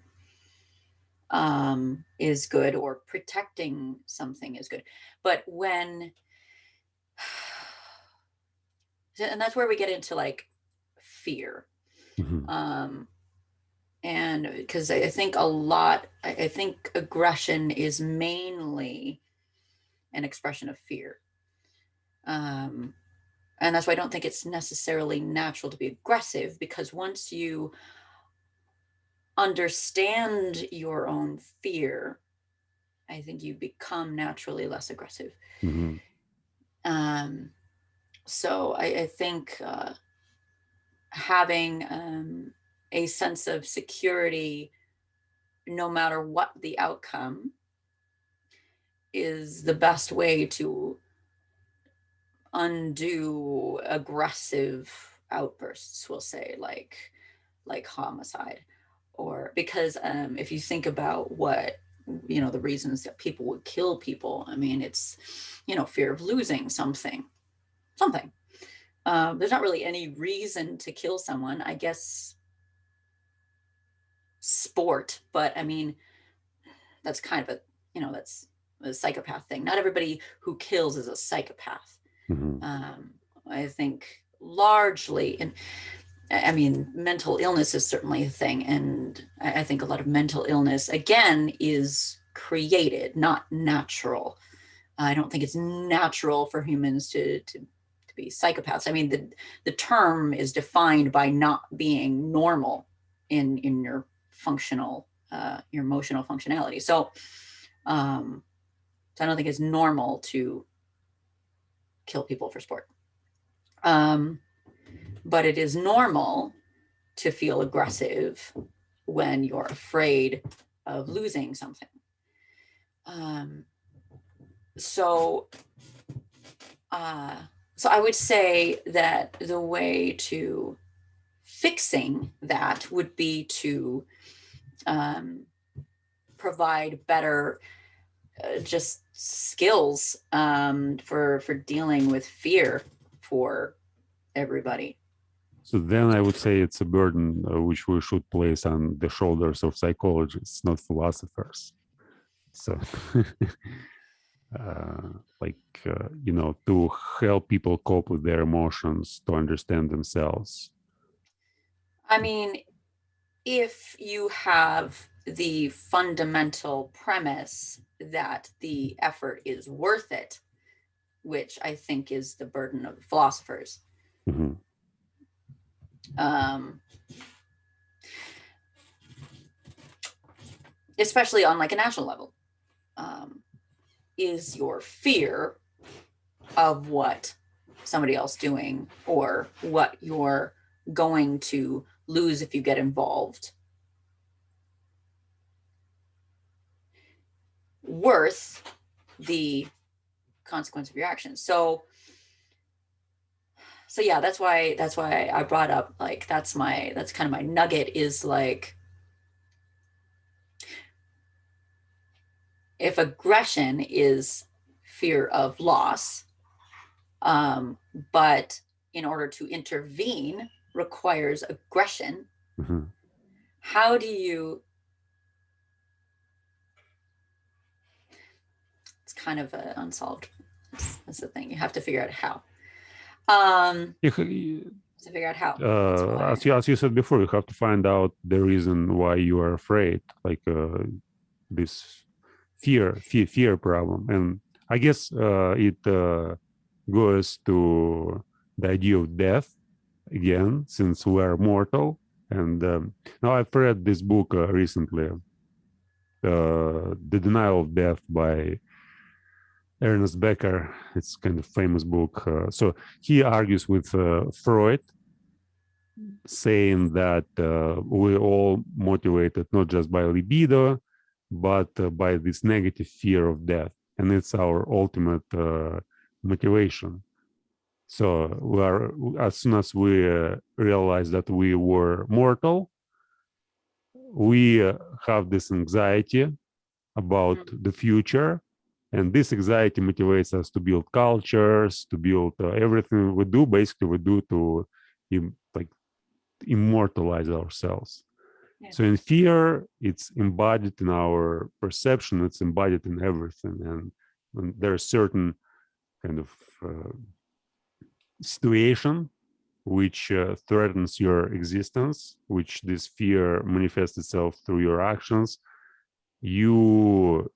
is good, or protecting something is good. But and that's where we get into like fear. Mhm. Um, and because I think aggression is mainly an expression of fear. Um, and that's why I don't think it's necessarily natural to be aggressive, because once you understand your own fear, I think you become naturally less aggressive. Mhm. Um, so I think having a sense of security, no matter what the outcome, is the best way to undo aggressive outbursts, we'll say, like homicide. Or because if you think about what, the reasons that people would kill people, I mean, it's, fear of losing something. There's not really any reason to kill someone, I guess. Sport, but I mean, that's kind of that's a psychopath thing. Not everybody who kills is a psychopath. Mhm. um, I think largely, and I mean, mental illness is certainly a thing. And I think a lot of mental illness, again, is created, not natural. I don't think it's natural for humans to be psychopaths. I mean, the term is defined by not being normal in your your emotional functionality. Um, so I don't think it's normal to kill people for sport. Um, but it is normal to feel aggressive when you're afraid of losing something. Um, so, uh, so I would say that the way to fixing that would be to um, provide better just skills for dealing with fear for everybody. So then I would say it's a burden which we should place on the shoulders of psychologists, not philosophers. So, uh, like, to help people cope with their emotions, to understand themselves. I mean, if you have the fundamental premise that the effort is worth it, which I think is the burden of philosophers, Mhm. um, especially on like a national level, um, is your fear of what somebody else doing, or what you're going to lose if you get involved, worth the consequence of your actions. So yeah, that's why I brought up, like, that's kind of my nugget, is like, if aggression is fear of loss, but in order to intervene requires aggression, how do you, it's kind of an unsolved, that's the thing, you have to figure out how. To figure out how. As you said before, you have to find out the reason why you are afraid, like this fear problem. And I guess it goes to the idea of death again, since we are mortal. And now I've read this book recently, The Denial of Death by Ernest Becker. It's kind of famous book. So he argues with Freud, saying that we're all motivated not just by libido, but by this negative fear of death. And it's our ultimate motivation. So we are, as soon as we realize that we were mortal, we have this anxiety about the future. And this anxiety motivates us to build cultures, to build everything we do. Basically, we do to like immortalize ourselves. Yeah. So in fear, it's embodied in our perception, it's embodied in everything. And there's certain kind of situation which threatens your existence, which this fear manifests itself through your actions. You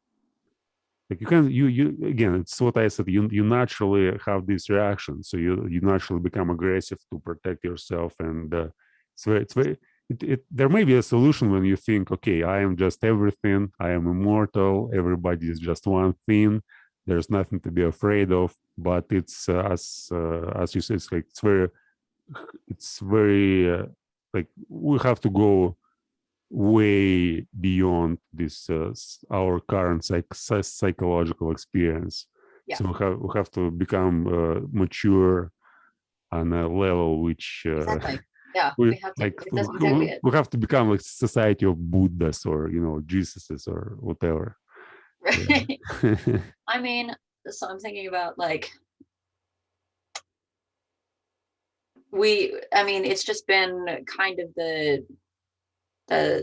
again, it's what I said, you naturally have this reaction. So you naturally become aggressive to protect yourself. And there may be a solution when you think, okay, I am just everything, I am immortal, everybody is just one thing, there's nothing to be afraid of. But it's as you said, it's very like we have to go way beyond this our current psychological experience. Yeah. So we have to become mature on a level which exactly. Yeah, we have to, like, we have to become like society of Buddhas or Jesuses or whatever. Right. Yeah. I mean, so I'm thinking about like it's just been kind of the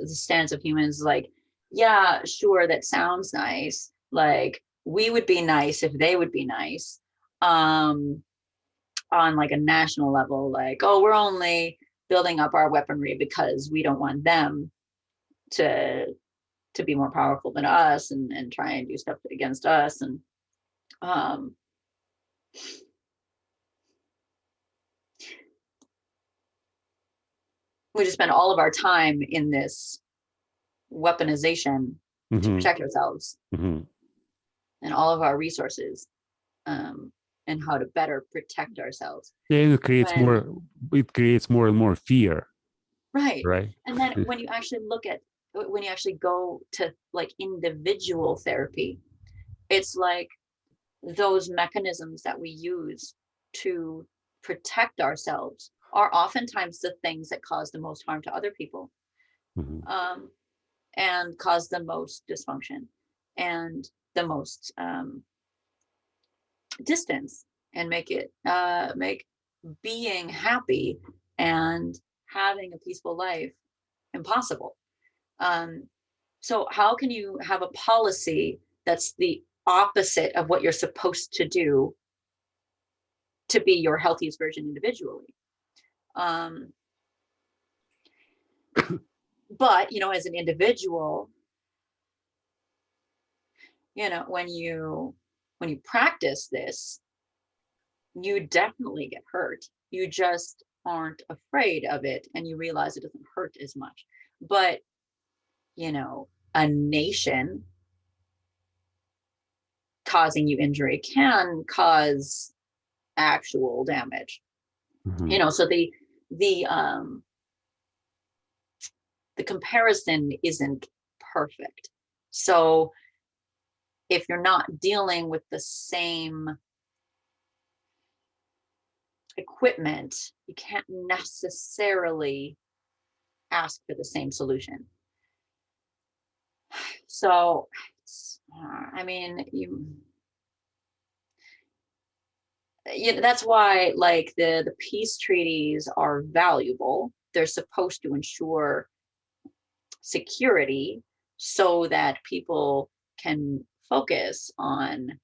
stance of humans, like, yeah, sure, that sounds nice, like we would be nice if they would be nice, on like a national level, like, oh, we're only building up our weaponry because we don't want them to be more powerful than us and try and do stuff against us. And we just spend all of our time in this weaponization to protect ourselves, and all of our resources, and how to better protect ourselves. Yeah, it creates more and more fear. Right. And then when you actually go to like individual therapy, it's like those mechanisms that we use to protect ourselves are oftentimes the things that cause the most harm to other people, and cause the most dysfunction and the most distance, and make being happy and having a peaceful life impossible. So how can you have a policy that's the opposite of what you're supposed to do to be your healthiest version individually? But as an individual, when you practice this, you definitely get hurt. You just aren't afraid of it, and you realize it doesn't hurt as much. But a nation causing you injury can cause actual damage. So the comparison isn't perfect. So if you're not dealing with the same equipment, you can't necessarily ask for the same solution. So I mean, that's why like the peace treaties are valuable. They're supposed to ensure security so that people can focus on,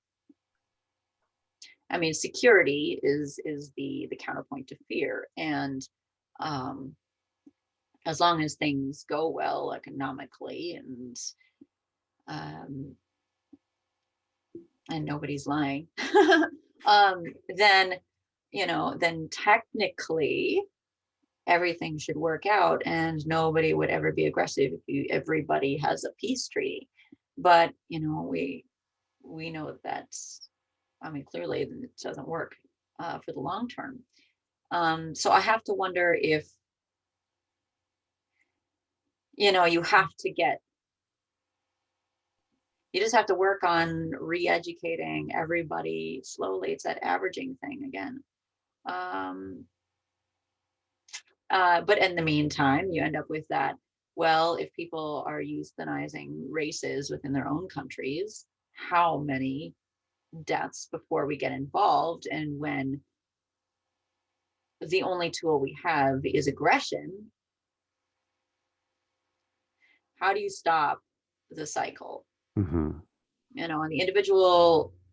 I mean, security is the counterpoint to fear. And um, as long as things go well economically um, and nobody's lying, then then technically everything should work out and nobody would ever be aggressive if everybody has a peace treaty. But we know that's, I mean, clearly it doesn't work for the long term. So I have to wonder if you have to you just have to work on re-educating everybody slowly. It's that averaging thing again. um, but in the meantime, you end up with that. Well, if people are euthanizing races within their own countries, how many deaths before we get involved? And when the only tool we have is aggression, how do you stop the cycle? Mhm.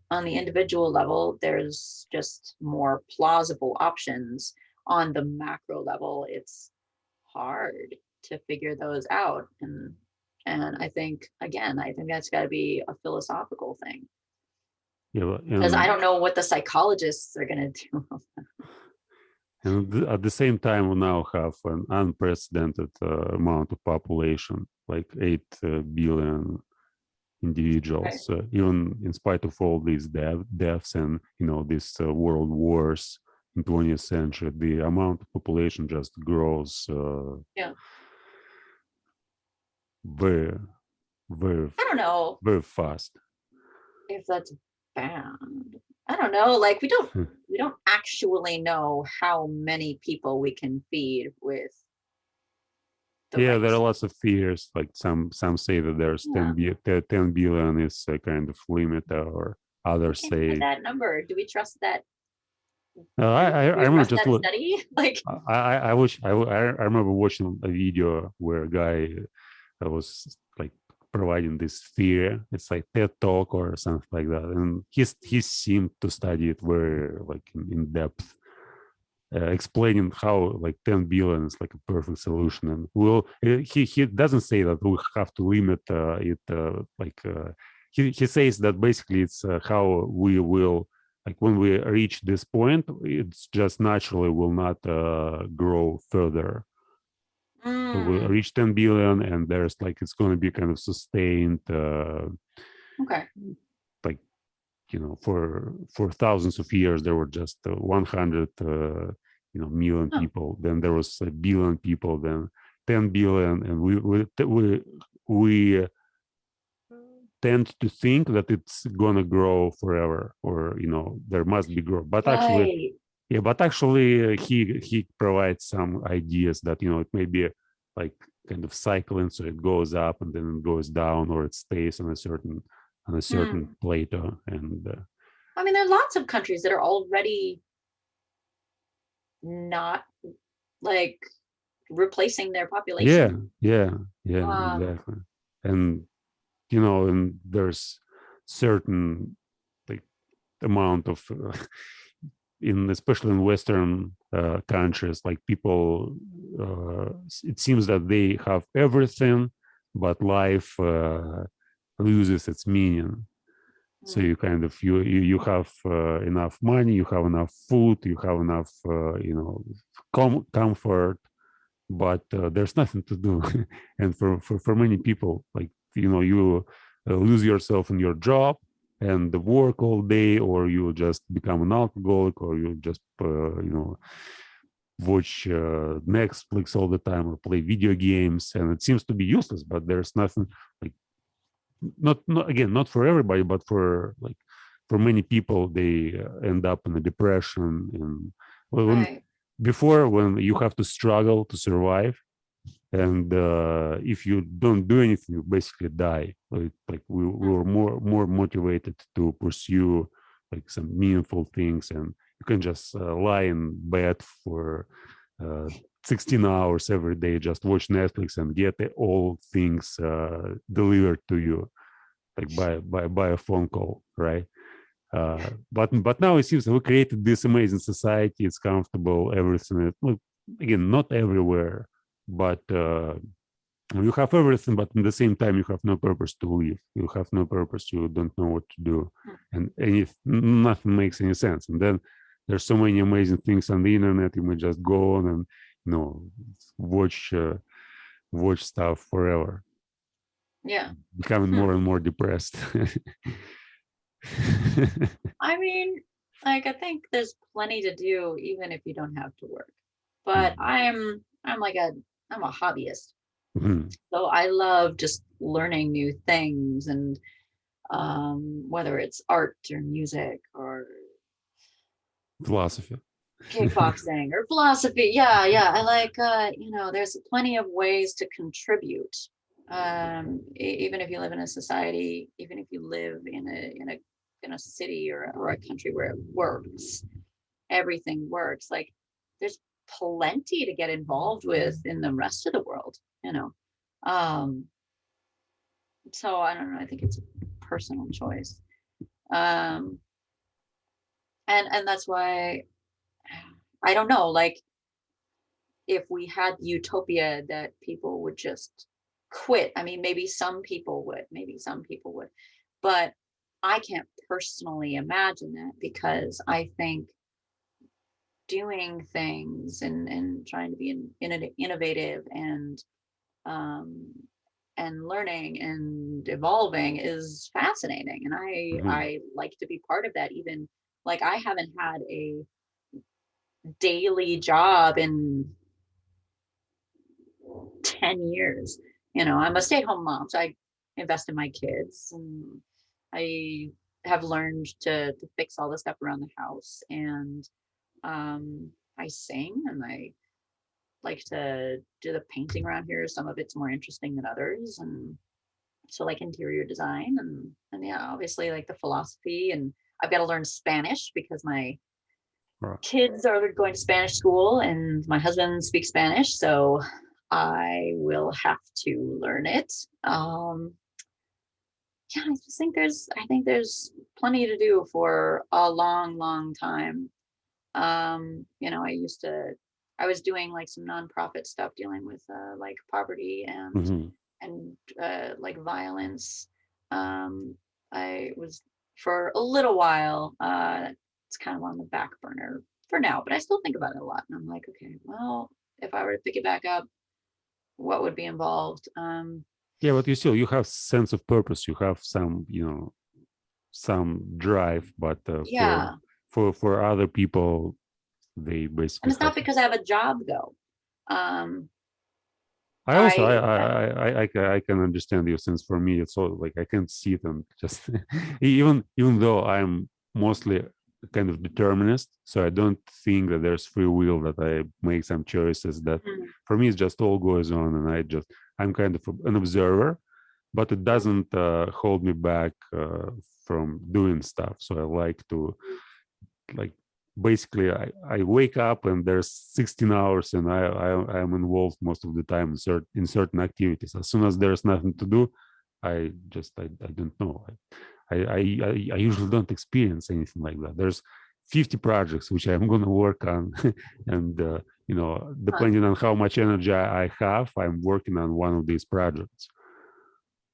On the individual level, there's just more plausible options. On the macro level, it's hard to figure those out. And I think, again, I think that's got to be a philosophical thing, Yeah, because I don't know what the psychologists are going to do. and at the same time, we now have an unprecedented amount of population, like 8 billion Right. individuals, even in spite of all these deaths and these world wars in 20th century, the amount of population just grows Yeah. very, very, I don't know very fast. if that's bad. I don't know. Like we don't actually know how many people we can feed with the Yeah, there right. are lots of fears. Like some say that there's Yeah. 10 billion is a kind of limit, or We others came up with say. that number. Do we trust that? I Do we remember trust just that look. study? Like, I wish I remember watching a video where a guy was like providing this theory. It's like TED Talk or something like that, and he seemed to study it very like in depth, explaining how like 10 billion is like a perfect solution. And he doesn't say that we have to limit it he says that basically it's how we will, like when we reach this point, it's just naturally will not grow further. So we'll mm, reach 10 billion and there's like it's going to be kind of sustained okay. like for thousands of years there were just 100 million Huh. people, then there was a billion people, then 10 billion, and we tend to think that it's gonna grow forever, or there must be growth, but actually, Right. yeah, he provides some ideas that it may be like kind of cycling, so it goes up and then it goes down, or it stays on a certain Hmm. plateau. And I mean, there's lots of countries that are already not like replacing their yeah, population. yeah, yeah, Um, exactly. And and there's certain like amount of in especially in Western countries, like people, it seems that they have everything, but life loses its meaning. So hmm. you kind of you have enough money, you have enough food, you have enough comfort, but there's nothing to do. And for many people, like you lose yourself in your job and work all day, or you just become an alcoholic, or you just watch Netflix all the time, or play video games, and it seems to be useless. But there's nothing, like, not again, not for everybody, but for many people, they end up in a depression. And well, Right. before, when you have to struggle to survive, And if you don't do anything, you basically die. Like we were more motivated to pursue like some meaningful things, and you can just lie in bed for uh, 16 hours every day, just watch Netflix and get all things delivered to you, like by a phone call, right? But now it seems that we created this amazing society. It's comfortable, everything. Look, again, not everywhere, but you have everything, but at the same time you have no purpose to live. You have no purpose. You don't know what to do, and if nothing makes any sense. And then there's so many amazing things on the internet. You may just go on and watch watch stuff forever. Yeah. Becoming more and more depressed. I mean, like, I think there's plenty to do even if you don't have to work. But I'm a hobbyist. Mhm. So I love just learning new things, and whether it's art or music or Philosophy. kickboxing or philosophy. Yeah, yeah. I like there's plenty of ways to contribute. Even if you live in a society, even if you live in a city or a country where it works, everything works. Like there's plenty to get involved with in the rest of the world, you know. Um, so I don't know, I think it's a personal choice. Um, and that's why I don't know, like if we had utopia that people would just quit. I mean, maybe some people would, but I can't personally imagine that because I think doing things and trying to be innovative um, and learning and evolving is fascinating, and Mhm. I like to be part of that. Even like I haven't had a daily job in 10 years. I'm a stay-at-home mom, so I invest in my kids, and I have learned to fix all the stuff around the house, and I sing, and I like to do the painting around here. Some of it's more interesting than others, and so like interior design, and yeah, obviously like the philosophy, and I've got to learn Spanish because my Right. kids are going to Spanish school and my husband speaks Spanish, so I will have to learn it. Yeah, I think there's plenty to do for a long, long time. I was doing like some nonprofit stuff dealing with like poverty Mhm. and like violence. Um, I was for a little while. It's kind of on the back burner for now, but I still think about it a lot. And I'm like, okay, well, if I were to pick it back up, what would be involved? Yeah, but you have sense of purpose. You have some, some drive. But Yeah, for other people, they and basically it's have. not because I have a job though. Um, I also I, I I can understand your sense. For me, it's all like I can see them just even though I'm mostly kind of determinist, so I don't think that there's free will, that I make some choices. That mm, for me, it's just all goes on, and I'm kind of an observer, but it mm, doesn't hold me back from doing stuff. So I like to, like, basically I wake up and there's 16 hours, and I'm involved most of the time in certain activities. As soon as there's nothing to do, I don't know. I usually don't experience anything like that. There's 50 projects which I'm going to work on, and huh, depending on how much energy I have, I'm working on one of these projects.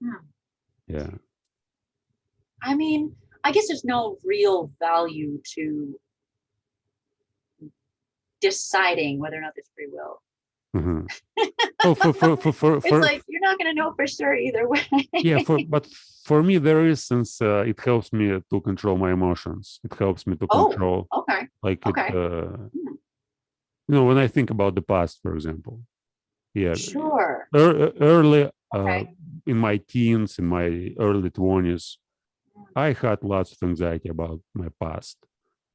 hmm. Yeah. I mean, I guess there's no real value to deciding whether or not there's free will. Mhm. Oh, It's like you're not going to know for sure either way. yeah, but for me there is, since it helps me to control my emotions. It helps me to Oh, control, okay. like, it Okay. Hmm. when I think about the past, for example. Yeah, Sure. early, Okay. in my teens, in my early 20s, I had lots of anxiety about my past,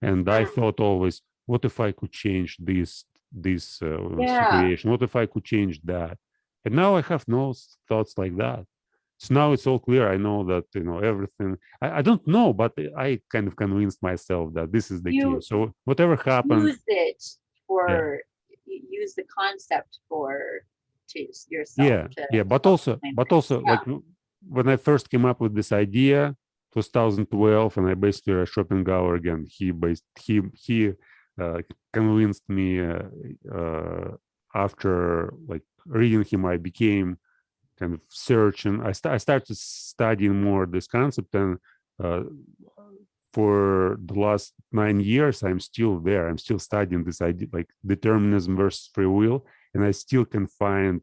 and I Mm, thought always, what if I could change this yeah. situation? What if I could change that? And now I have no thoughts like that. So now it's all clear. I know that, everything. I don't know, but I kind of convinced myself that this is the key. You So whatever happened, use it yeah, for, you use the concept for, to yourself yeah, to yeah. But help also, explain but things. also, like when I first came up with this idea, it was 2012, and I basically read Schopenhauer again. He convinced me after like reading him. I became kind of searching. I started studying more this concept, and uh, for the last 9 years, I'm still there. I'm still studying this idea, like determinism versus free will, and I still can find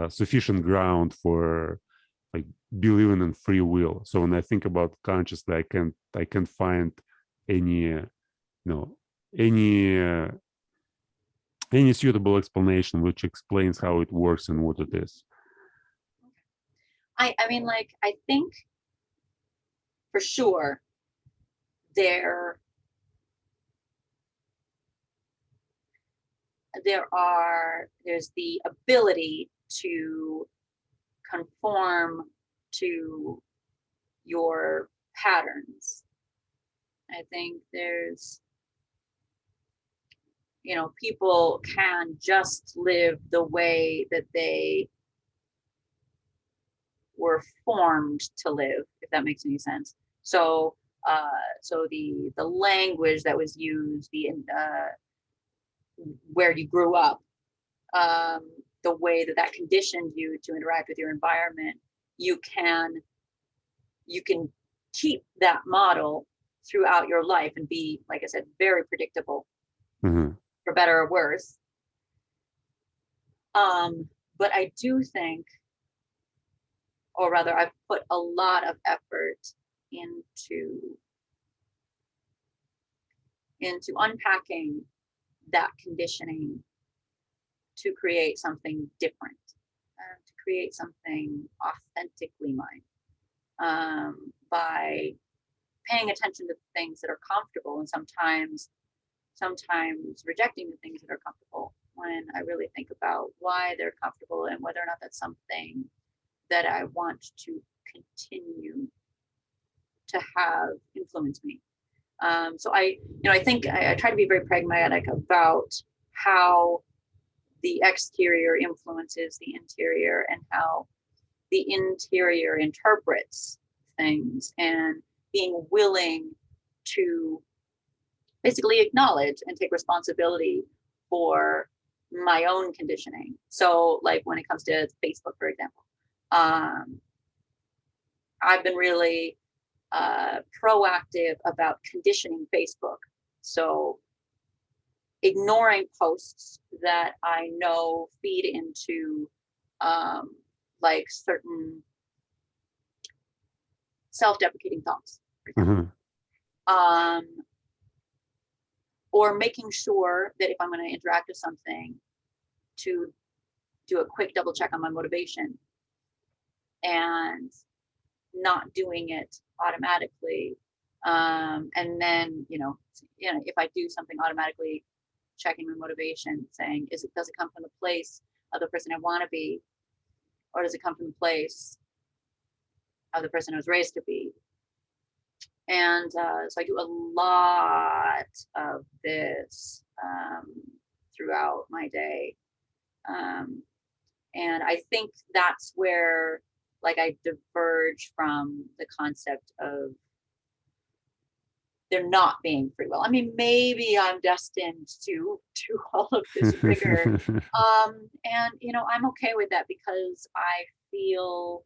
sufficient ground for like believing in free will. So when I think about consciousness, I can't find any any any suitable explanation which explains how it works and what it is. I mean, like, I think for sure there there's the ability to conform to your patterns. I think there's, people can just live the way that they were formed to live, if that makes any sense. So, so the language that was used, where you grew up, the way that conditioned you to interact with your environment, you can keep that model throughout your life and be, like I said, very predictable, Mhm. for better or worse. But I do think, or rather, I've put a lot of effort into unpacking that conditioning to create something different, to create something authentically mine, by paying attention to things that are comfortable, and sometimes rejecting the things that are comfortable when I really think about why they're comfortable and whether or not that's something that I want to continue to have influence me. So I think I try to be very pragmatic about how the exterior influences the interior and how the interior interprets things, and being willing to basically acknowledge and take responsibility for my own conditioning. So like when it comes to Facebook, for example, I've been really proactive about conditioning Facebook. So ignoring posts that I know feed into like certain self-deprecating thoughts, for example. Mhm. Um, or making sure that if I'm going to interact with something, to do a quick double check on my motivation, and not doing it automatically. And then, if I do something automatically, checking my motivation, saying, does it come from the place of the person I want to be, or does it come from the place of the person I was raised to be? And so I do a lot of this throughout my day. And I think that's where, like, I diverge from the concept of there not being free will. I mean, maybe I'm destined to do all of this rigor. And, I'm okay with that because I feel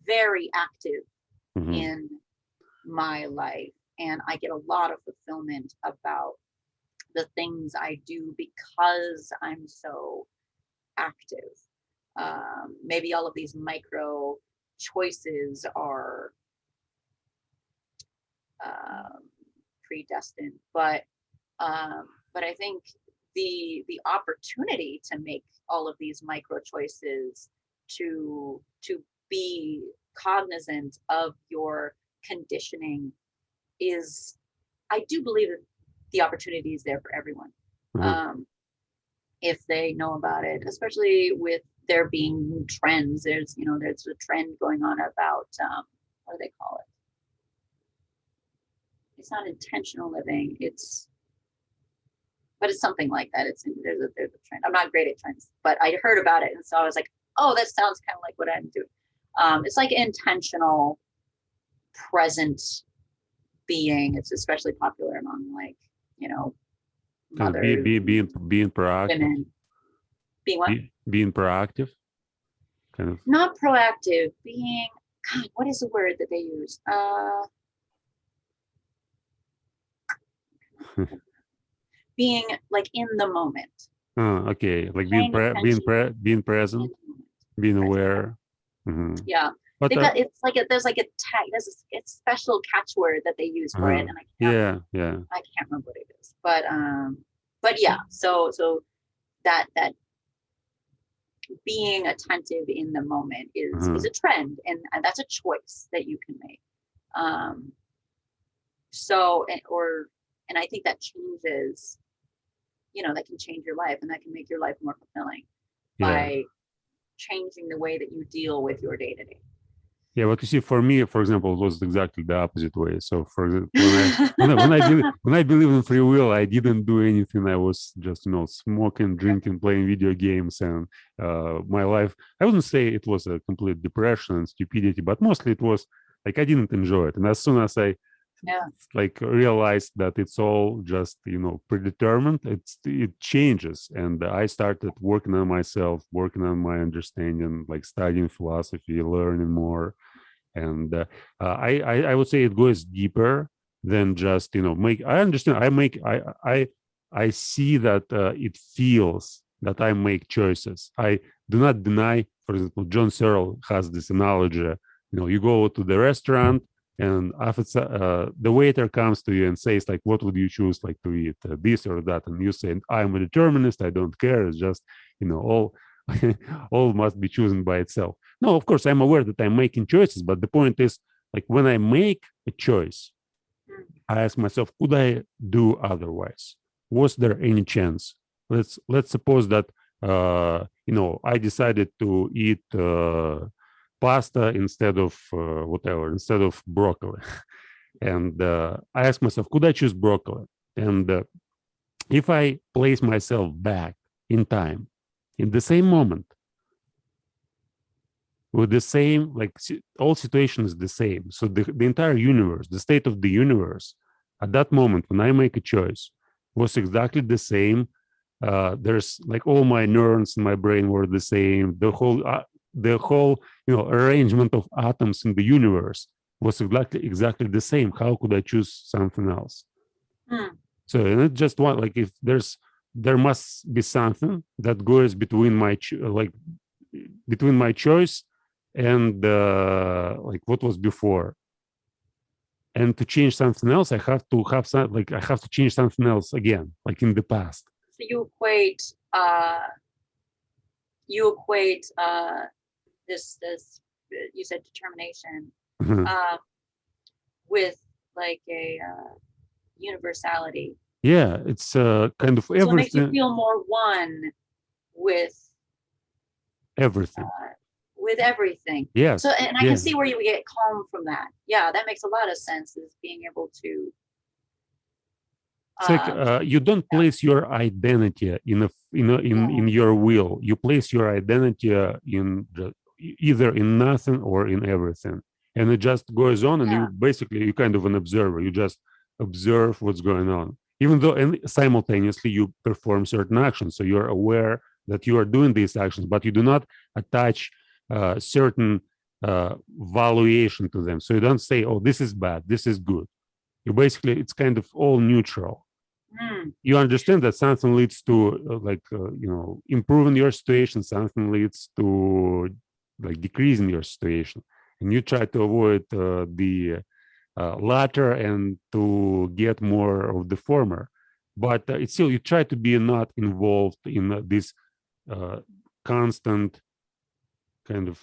very active Mhm. in my life, and I get a lot of fulfillment about the things I do because I'm so active. Maybe all of these micro choices are um, predestined, but I think the opportunity to make all of these micro choices, to be cognizant of your conditioning, is, I do believe that the opportunity is there for everyone. Mhm. Um, if they know about it, especially with there being trends. There's a trend going on about what do they call it? It's not intentional living. But it's something like that. There's a trend. I'm not great at trends, but I heard about it, and so I was like, oh, that sounds kind of like what I'm doing. It's like intentional present being. It's especially popular among like Kind of mothers, being proactive. women. Being what? Being proactive. Kind of. Not proactive. Being. God, what is the word that they use? Being like in the moment. Okay, like being present, being aware. Mm-hmm. Yeah, it's like there's like a tag. There's a special catchword that they use for it, and I can't. I can't remember what it is, but yeah. So that being attentive in the moment is a trend, and that's a choice that you can make. And I think that changes. That can change your life, and that can make your life more fulfilling by changing the way that you deal with your day-to-day. Yeah, what you see for me, for example, it was exactly the opposite way. So for when I believe in free will, I didn't do anything. I was just smoking, drinking, playing video games, and my life. I wouldn't say it was a complete depression and stupidity, but mostly it was like I didn't enjoy it. And as soon as I like realized that it's all just predetermined, it changes, and I started working on myself, working on my understanding, like studying philosophy, learning more, and I would say it goes deeper than just make. I understand. I see that it feels that I make choices. I do not deny. For example, John Searle has this analogy. You go to the restaurant, and after the waiter comes to you and says, like, what would you choose, like, to eat, this or that? And you say, I'm a determinist. I don't care. It's just, all all must be chosen by itself. No, of course, I'm aware that I'm making choices. But the point is, like, when I make a choice, I ask myself, could I do otherwise? Was there any chance? Let's suppose that, I decided to eat pasta instead of instead of broccoli. And I asked myself, could I choose broccoli? And if I place myself back in time, in the same moment, with the same, like, all situations the same. So the entire universe, the state of the universe, at that moment when I make a choice, was exactly the same. There's like all my neurons in my brain were the same. The whole arrangement of atoms in the universe was exactly the same. How could I choose something else? So, and it just like, if there must be something that goes between my choice and like what was before. And to change something else, I have to have I have to change something else again, like in the past. So you equate this you said determination with like a universality. Yeah, it's kind of everything. So it makes you feel more one with everything. With everything. Yes. So, and I can see where you get calm from that. Yeah, that makes a lot of sense, is being able to. It's like you don't place your identity in your will. You place your identity in either in nothing or in everything, and it just goes on. And you're kind of an observer. You just observe what's going on, even though, and simultaneously you perform certain actions. So you're aware that you are doing these actions, but you do not attach certain valuation to them. So you don't say, oh, this is bad, this is good. You basically, it's kind of all neutral. You understand that something leads to improving your situation, something leads to like decreasing your situation, and you try to avoid the latter and to get more of the former. But it's still, you try to be not involved in this constant kind of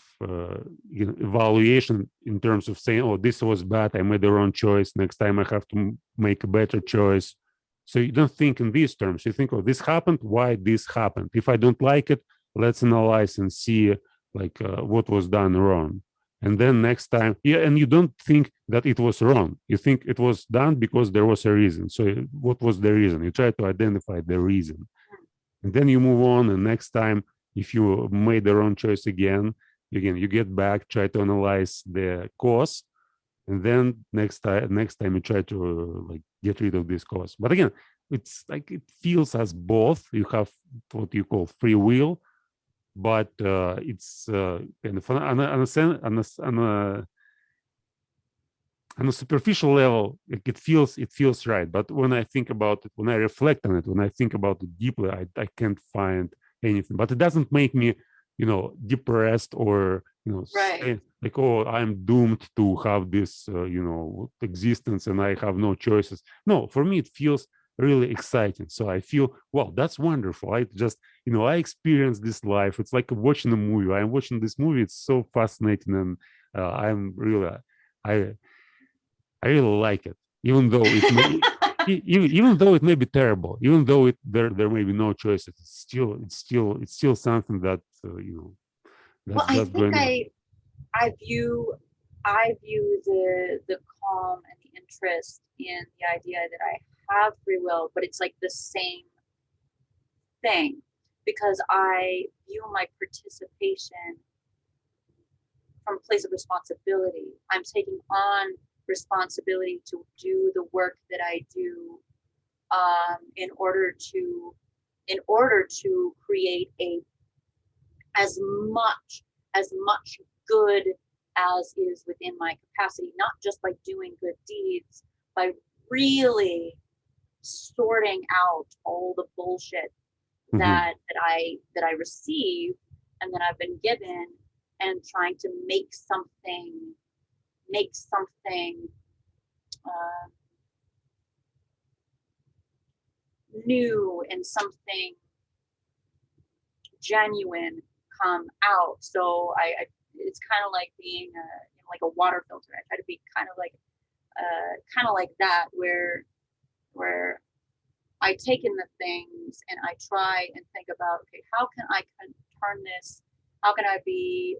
evaluation in terms of saying, oh, this was bad, I made the wrong choice, next time I have to make a better choice. So you don't think in these terms. You think, oh, this happened, why this happened? If I don't like it, let's analyze and see like what was done wrong. And then next time, yeah, and you don't think that it was wrong. You think it was done because there was a reason. So what was the reason? You try to identify the reason. And then you move on, and next time, if you made the wrong choice again, you get back, try to analyze the cause, and then next time you try to like get rid of this cause. But again, it's like it feels as both. You have what you call free will, but it's kind of on a superficial level, like it feels right. But when I think about it, when I reflect on it, when I think about it deeply, I can't find anything. But it doesn't make me, depressed or Right. like, oh, I'm doomed to have this existence and I have no choices. No, for me it feels really exciting. So I feel, well, that's wonderful. I just I experienced this life. It's like watching a movie. I'm watching this movie. It's so fascinating, and I'm really I I really like it, even though it may even though it may be terrible, even though there may be no choices. It's still something that Well, I that's think going on. I view the calm and the interest in the idea that I have free will, but it's like the same thing, because I view my participation from a place of responsibility. I'm taking on responsibility to do the work that I do, in order to create a as much good as is within my capacity, not just by doing good deeds, by really sorting out all the bullshit Mhm, that I receive and that I've been given, and trying to make something uh, new and something genuine come out. So I it's kind of like being like a water filter. I try to be kind of like that, where I take in the things and I try and think about, okay, how can I turn this? How can I be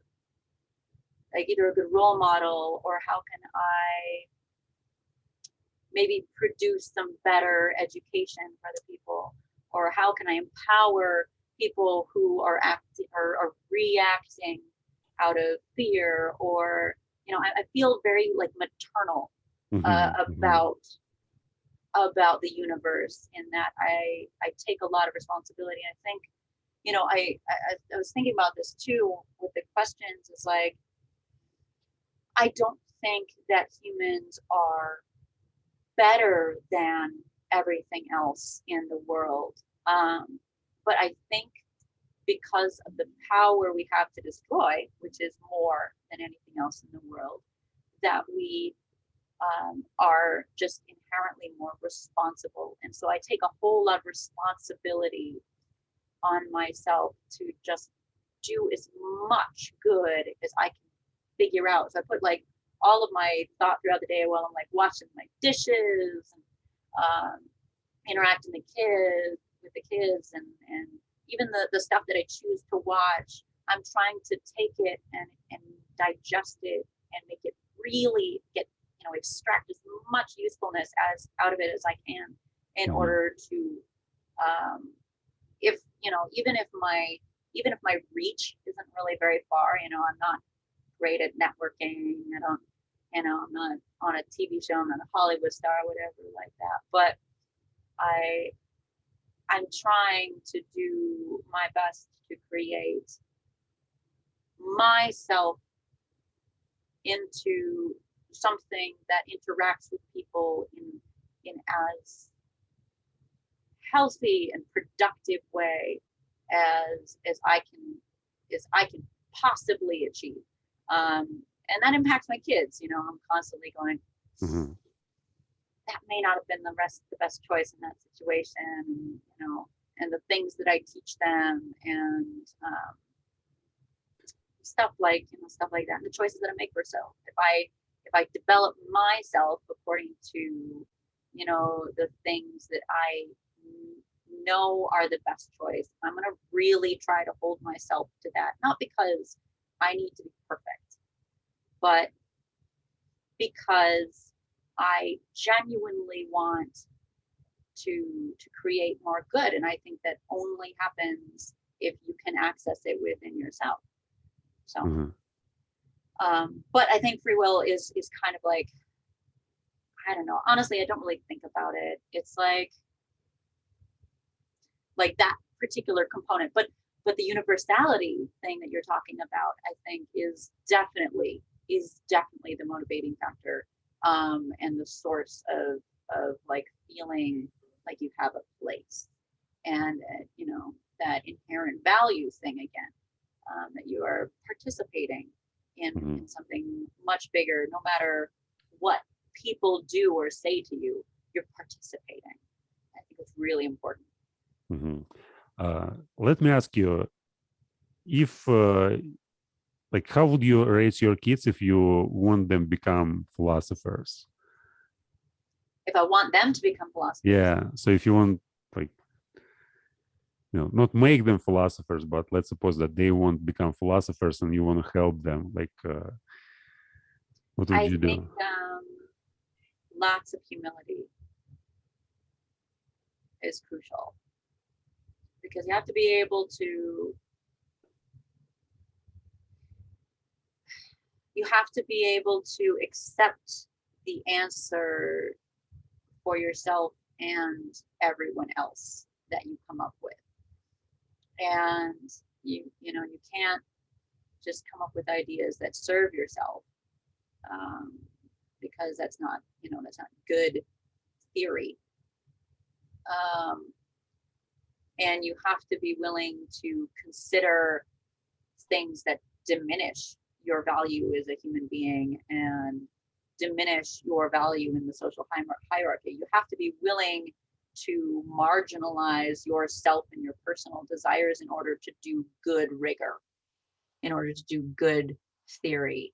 like either a good role model, or how can I maybe produce some better education for the people, or how can I empower people who are acting or are reacting out of fear, or I feel very like maternal uh, mhm, mhm, about about the universe, in that I take a lot of responsibility. And I think I was thinking about this too with the questions. Is like, I don't think that humans are better than everything else in the world. But I think because of the power we have to destroy, which is more than anything else in the world, that we are just inherently more responsible. And so I take a whole lot of responsibility on myself to just do as much good as I can figure out. So I put like all of my thought throughout the day while I'm like washing my dishes and um, interacting with the kids, and even the stuff that I choose to watch. I'm trying to take it and digest it and make it really extract as much usefulness as out of it as I can, in mhm. order to um, if even if my reach isn't really very far. I'm not great at networking. I don't, I'm not on a TV show. I'm not a Hollywood star, or whatever like that. But I, I'm trying to do my best to create myself into something that interacts with people in as healthy and productive way as I can possibly achieve. And that impacts my kids. I'm constantly going, Mhm. that may not have been the best choice in that situation, and the things that I teach them, and stuff like that, and the choices that I make for self. If I develop myself according to the things that I know are the best choice. I'm going to really try to hold myself to that, not because I need to be perfect, but because I genuinely want to create more good. And I think that only happens if you can access it within yourself. So, but I think free will is kind of like, I don't know. Honestly, I don't really think about it. It's like that particular component, but the universality thing that you're talking about, I think, is definitely the motivating factor, and the source of like feeling like you have a place, and that inherent value thing again, that you are participating in something much bigger. No matter what people do or say to you, you're participating. I think it's really important. Let me ask you, if like, how would you raise your kids if you want them become philosophers? If I want them to become philosophers. Yeah. So if you want, like, not make them philosophers, but let's suppose that they won't become philosophers and you want to help them, like, what would you do? I think lots of humility is crucial, because you have to be able to accept the answer for yourself and everyone else that you come up with. And you can't just come up with ideas that serve yourself, because that's not good theory. And you have to be willing to consider things that diminish your value as a human being and diminish your value in the social hierarchy. You have to be willing to marginalize yourself and your personal desires in order to do good rigor, in order to do good theory.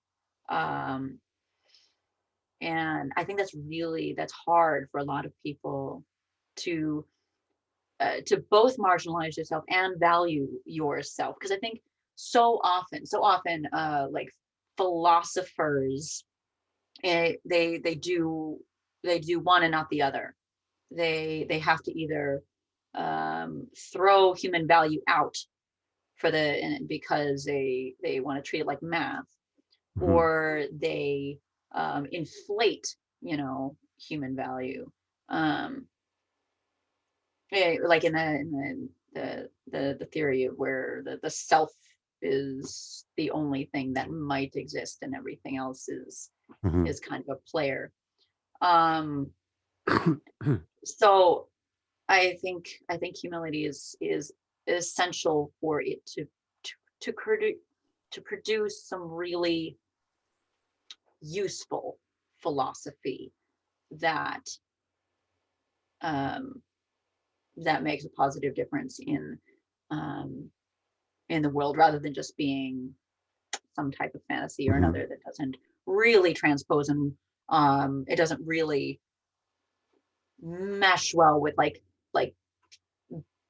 And I think that's hard for a lot of people to both marginalize yourself and value yourself, because I think so often like philosophers, they do one and not the other. They have to either throw human value out because they want to treat it like math, or they inflate human value, like in the theory of where the self is the only thing that might exist and everything else is kind of a player. So I think humility is essential for it to produce some really useful philosophy that that makes a positive difference in the world, rather than just being some type of fantasy or another that doesn't really transpose, and it doesn't really mesh well with like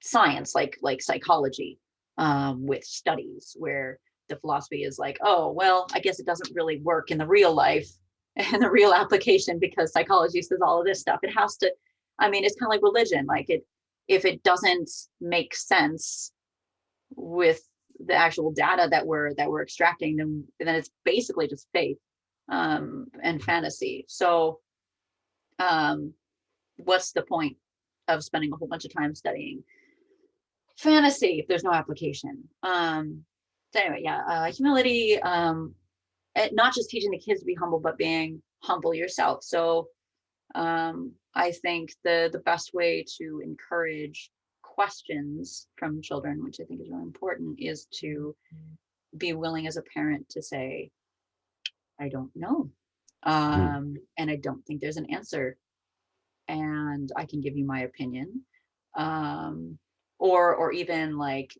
science, like psychology, with studies where the philosophy is like, oh well, I guess it doesn't really work in the real life and the real application, because psychology says all of this stuff. It has to, I mean, it's kind of like religion. Like, if it doesn't make sense with the actual data that we're extracting, then it's basically just faith, and fantasy. So what's the point of spending a whole bunch of time studying fantasy if there's no application? So anyway, humility, not just teaching the kids to be humble, but being humble yourself. So I think the best way to encourage questions from children, which I think is really important, is to be willing as a parent to say, I don't know, and I don't think there's an answer, and I can give you my opinion, or even like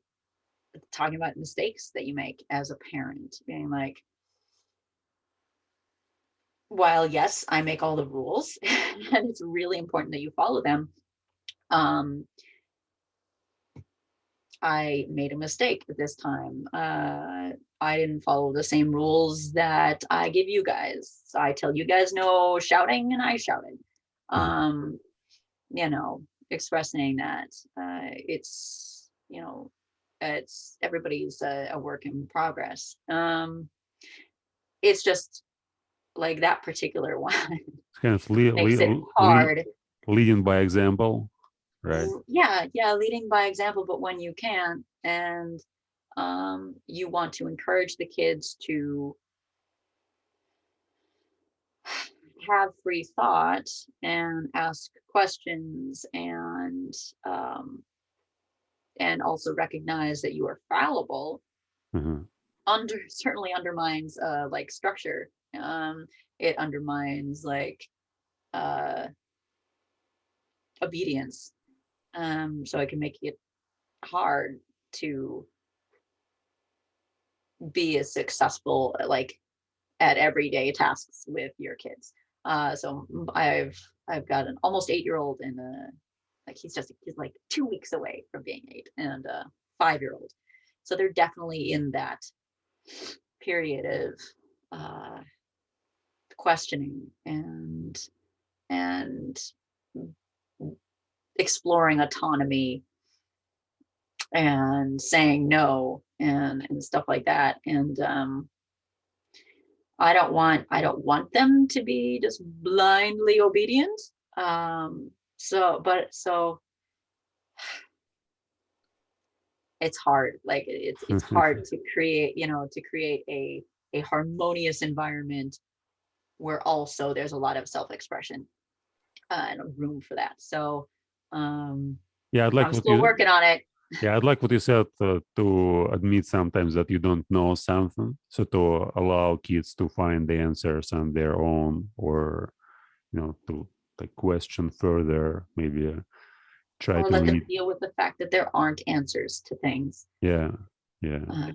talking about mistakes that you make as a parent, being like, while yes, I make all the rules and it's really important that you follow them, um, I made a mistake this time. I didn't follow the same rules that I give you guys. I tell you guys no shouting and I shouted. Mhm. Um, you know, expressing that it's, you know, it's everybody's a work in progress. It's just like that particular one It's kind of makes it hard. leading by example, right? Yeah, yeah, leading by example, but when you can't, and you want to encourage the kids to have free thought and ask questions, um, and also recognize that you are fallible, Mhm. certainly undermines like structure. Um, it undermines like uh, obedience. So it can make it hard to be as successful like at everyday tasks with your kids. So I've got an almost 8-year-old and like he's like 2 weeks away from being 8, and a 5-year-old. So they're definitely in that period of questioning and exploring autonomy and saying no and stuff like that. And I don't want them to be just blindly obedient. So it's hard. Like it's hard to create, to create a harmonious environment where also there's a lot of self-expression and room for that. So Yeah, I'd like I'm what still you working on it. yeah, I'd like what you said, to admit sometimes that you don't know something, so to allow kids to find the answers on their own, or to like question further, maybe try Or to let them lead. deal with the fact that there aren't answers to things. Yeah, yeah, Uh,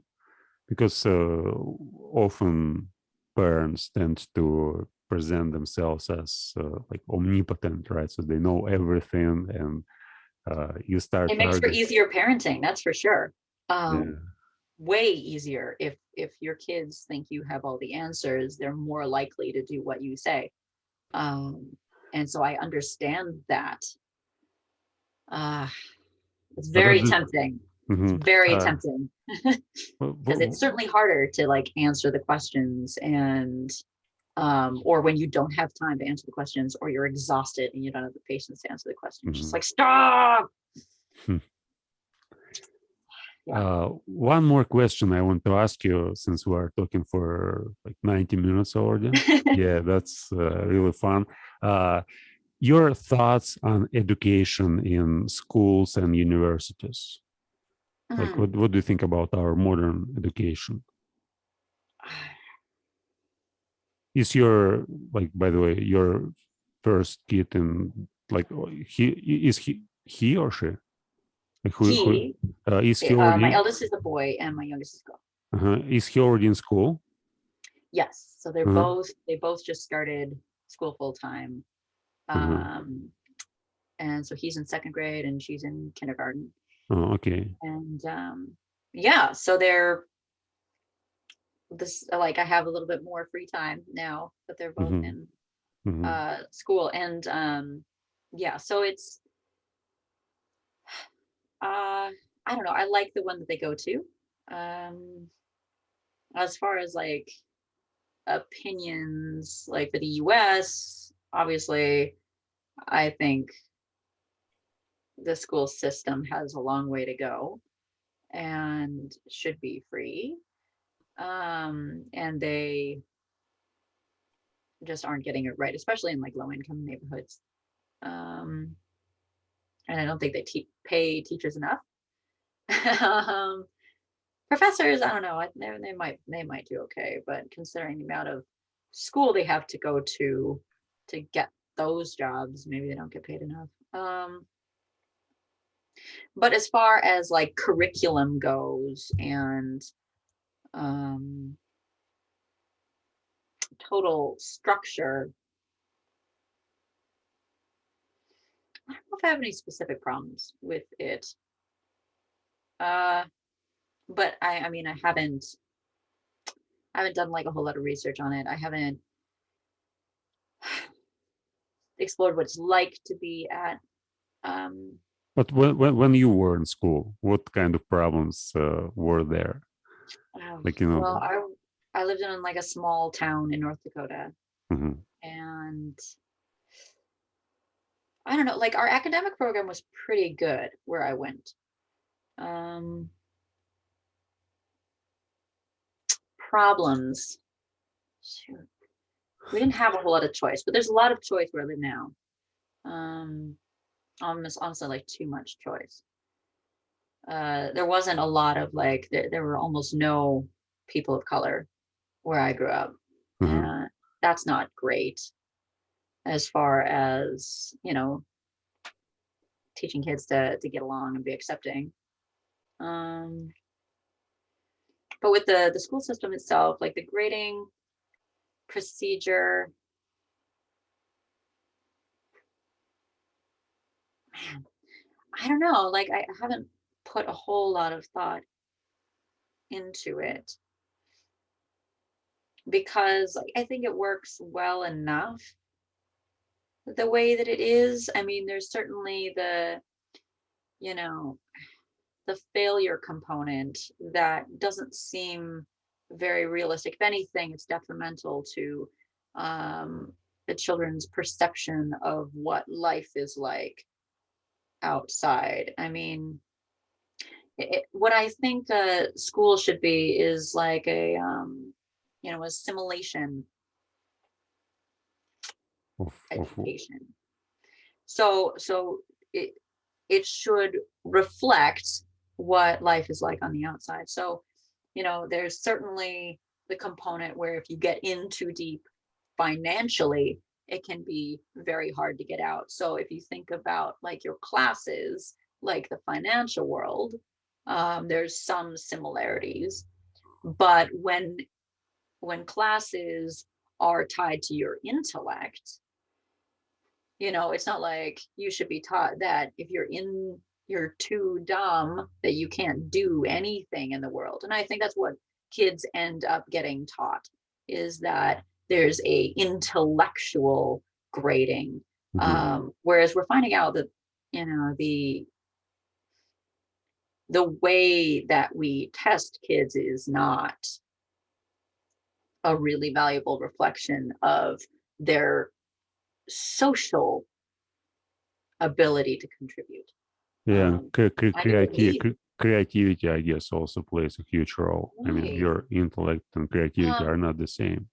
because often parents tend to present themselves as like omnipotent, right? So they know everything, and you start it makes for arguing. easier parenting, that's for sure. Yeah. Way easier. If your kids think you have all the answers, they're more likely to do what you say. And so I understand that. uh it's But very tempting. It's mhm. very tempting w- because it's w- certainly harder to like answer the questions, and or when you don't have time to answer the questions, or you're exhausted and you don't have the patience to answer the questions, just mhm. like stop. Hmm. Yeah. One more question I want to ask you, since we are talking for like 90 minutes already. Yeah, that's really fun. Uh, your thoughts on education in schools and universities. Like, Mm. what do you think about our modern education? Is your, like, by the way, your first kid in, like, he or she? Like, who He is he my already? eldest is a boy and my youngest is a girl. Is he already in school? Yes, so Uh-huh. they both just started school full time. Uh-huh. Um, and so he's in second grade and she's in kindergarten. Oh, okay. And yeah, so they're this like I have a little bit more free time now that they're both Mm-hmm. in Mm-hmm. school. And yeah, so it's I don't know. I like the one that they go to. Um, as far as like opinions, like for the US, obviously, I think the school system has a long way to go and should be free. And they just aren't getting it right, especially in like low income neighborhoods. Um, and I don't think they pay teachers enough. um, professors, I don't know. They might do okay, but considering the amount of school they have to go to get those jobs, maybe they don't get paid enough. But as far as like curriculum goes and um, total structure, I don't know if I have any specific problems with it. But I mean, I haven't done like a whole lot of research on it. I haven't explored what it's like to be at. But when you were in school, what kind of problems were there? Like, you know. Well, I lived in like a small town in North Dakota, Mhm. and I don't know, like our academic program was pretty good where I went. Um, Problems. Shoot. We didn't have a whole lot of choice, but there's a lot of choice where I live now. Almost honestly like too much choice. There wasn't a lot of like there were almost no people of color where I grew up, Mhm. and that's not great as far as teaching kids to get along and be accepting. Um, but with the school system itself, like the grading procedure, man, I don't know. Like I haven't put a whole lot of thought into it because like, I think it works well enough the way that it is. I mean, there's certainly you know, the failure component that doesn't seem very realistic. If anything, it's detrimental to um, the children's perception of what life is like outside. I mean, what I think school should be is like a simulation Of education. So it it should reflect what life is like on the outside. So, there's certainly the component where if you get in too deep financially, it can be very hard to get out. So if you think about like your classes, like the financial world, there's some similarities. But when classes are tied to your intellect, it's not like you should be taught that if you're too dumb that you can't do anything in the world. And I think that's what kids end up getting taught, is that there's a intellectual grading. Mhm. Whereas we're finding out that, the way that we test kids is not a really valuable reflection of their social ability to contribute. Yeah, I do believe, creativity, I guess, also plays a huge role. I mean, right. your intellect and creativity Um, are not the same.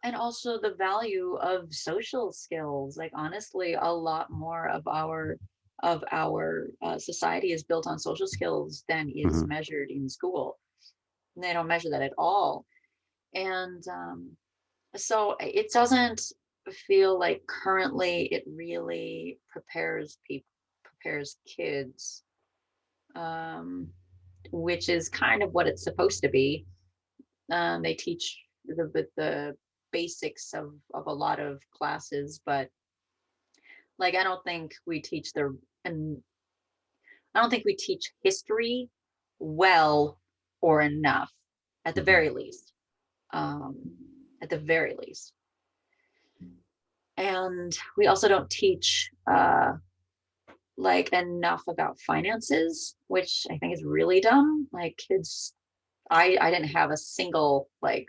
and also the value of social skills. Like honestly, a lot more of our society is built on social skills than is Mhm. measured in school. And they don't measure that at all. And so it doesn't feel like currently it really prepares kids, um, which is kind of what it's supposed to be. They teach the basics of a lot of classes, but like and I don't think we teach history well or enough, at the Mhm. very least. Um, at the very least. And we also don't teach like enough about finances, which I think is really dumb. Like kids, I didn't have a single like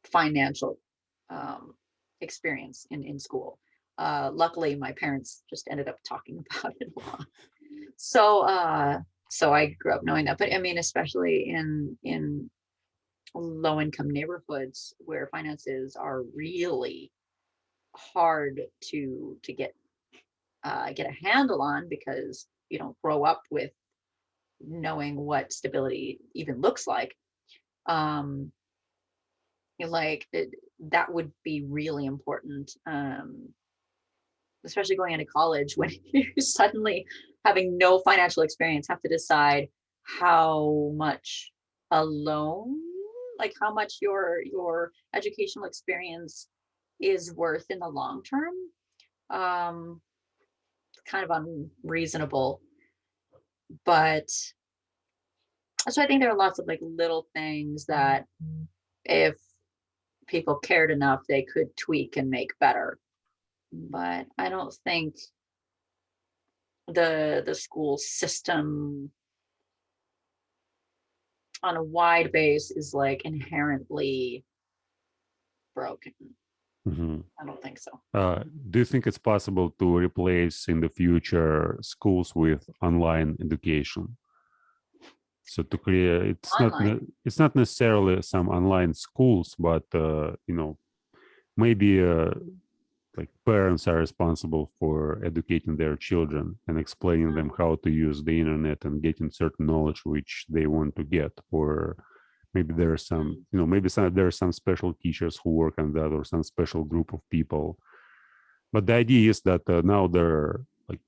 financial um, experience in school. Luckily, my parents just ended up talking about it a lot. So, so I grew up knowing that. But I mean, especially in low income neighborhoods where finances are really hard to get a handle on because you don't grow up with knowing what stability even looks like. Um, like that would be really important, especially going into college when you suddenly, having no financial experience, have to decide how much a loan like how much your educational experience is worth in the long term. Um, Kind of unreasonable, but so I think there are lots of like little things that if people cared enough, they could tweak and make better. But I don't think the school system on a wide base is like inherently broken. Mhm. I don't think so. Do you think it's possible to replace in the future schools with online education? So to create, Online. it's not necessarily some online schools, but maybe like parents are responsible for educating their children and explaining them how to use the internet and getting certain knowledge which they want to get. Or maybe there are some, there are some special teachers who work on that, or some special group of people. But the idea is that now there are like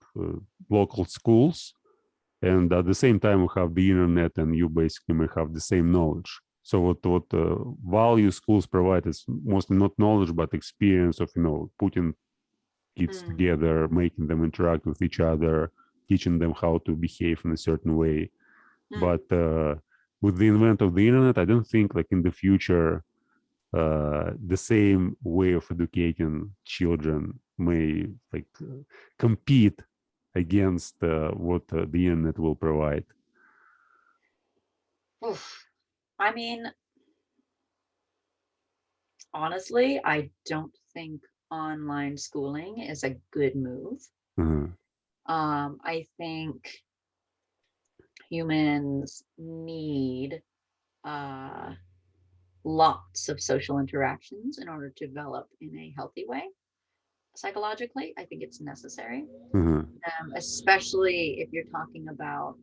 local schools, and at the same time we have the internet, and you basically may have the same knowledge. So what value schools provide is mostly not knowledge but experience of putting kids together, making them interact with each other, teaching them how to behave in a certain way. But with the advent of the internet, I don't think like in the future the same way of educating children may like compete against what the internet will provide. Oof. I mean, honestly, I don't think online schooling is a good move. Uh-huh. I think humans need uh, lots of social interactions in order to develop in a healthy way. Psychologically, I think it's necessary, Uh-huh. especially if you're talking about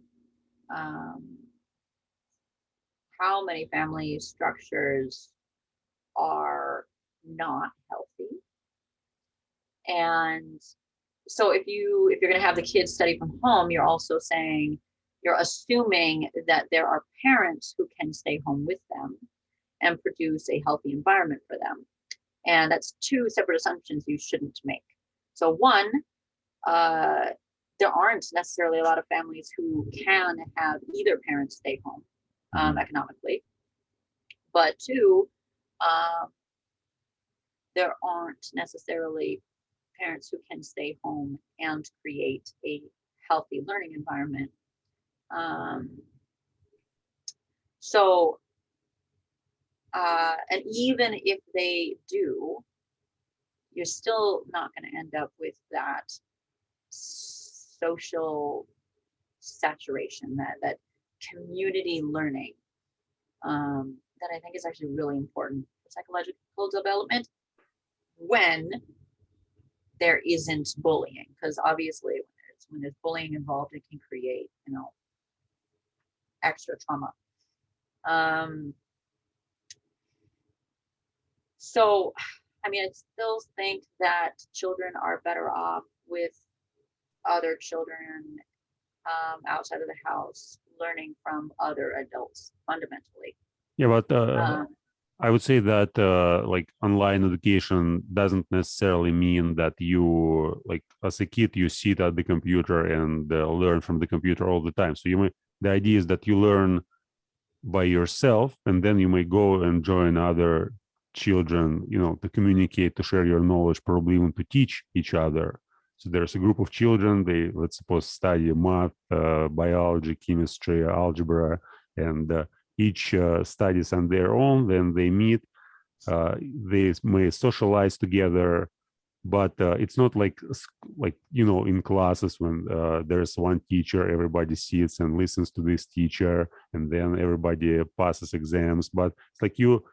um, how many family structures are not healthy. And so if you're going to have the kids study from home, you're also saying you're assuming that there are parents who can stay home with them and produce a healthy environment for them. And that's two separate assumptions you shouldn't make. So one, uh, there aren't necessarily a lot of families who can have either parent stay home economically. But two, um, there aren't necessarily parents who can stay home and create a healthy learning environment. Um, so, and even if they do, you're still not going to end up with that social saturation, that community learning that I think is actually really important for psychological development when there isn't bullying, because obviously when there's bullying involved, it can create extra trauma. So I mean, I still think that children are better off with other children outside of the house learning from other adults fundamentally. Yeah, but I would say that like online education doesn't necessarily mean that you like as a kid you sit at the computer and learn from the computer all the time. So the idea is that you learn by yourself, and then you may go and join other children, to communicate, to share your knowledge, probably even to teach each other. So there's a group of children, they, let's suppose, study math, biology, chemistry, algebra, and each studies on their own. Then they meet, they may socialize together, but it's not like in classes when there's one teacher, everybody sits and listens to this teacher, and then everybody passes exams. But it's like you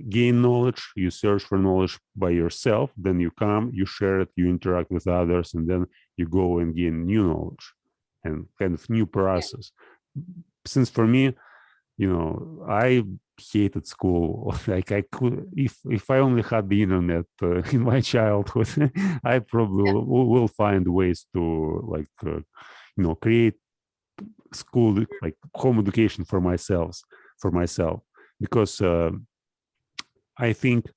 gain knowledge, you search for knowledge by yourself, then you come, you share it, you interact with others, and then you go and gain new knowledge and kind of new process. Since for me, I hated school. Like I could, if I only had the internet in my childhood, I probably will find ways to create school, like home education for myself. because I think,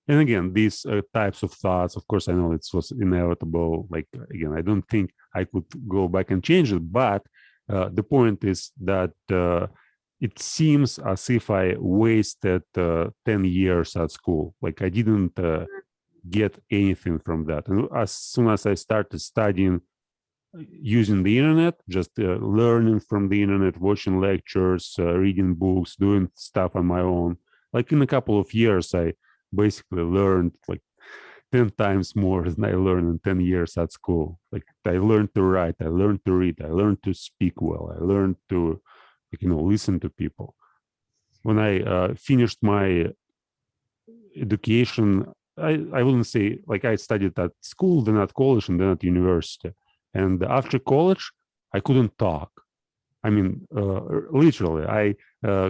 and again, these types of thoughts, of course, I know it was inevitable. Like, again, I don't think I could go back and change it, but the point is that it seems as if I wasted 10 years at school. Like, I didn't get anything from that. And as soon as I started studying using the internet, just learning from the internet, watching lectures, reading books, doing stuff on my own, like in a couple of years, I basically learned like 10 times more than I learned in 10 years at school. Like, I learned to write, I learned to read, I learned to speak well, I learned to, listen to people. When I finished my education, I wouldn't say, like, I studied at school, then at college, and then at university. And after college, I couldn't talk. I mean, literally, I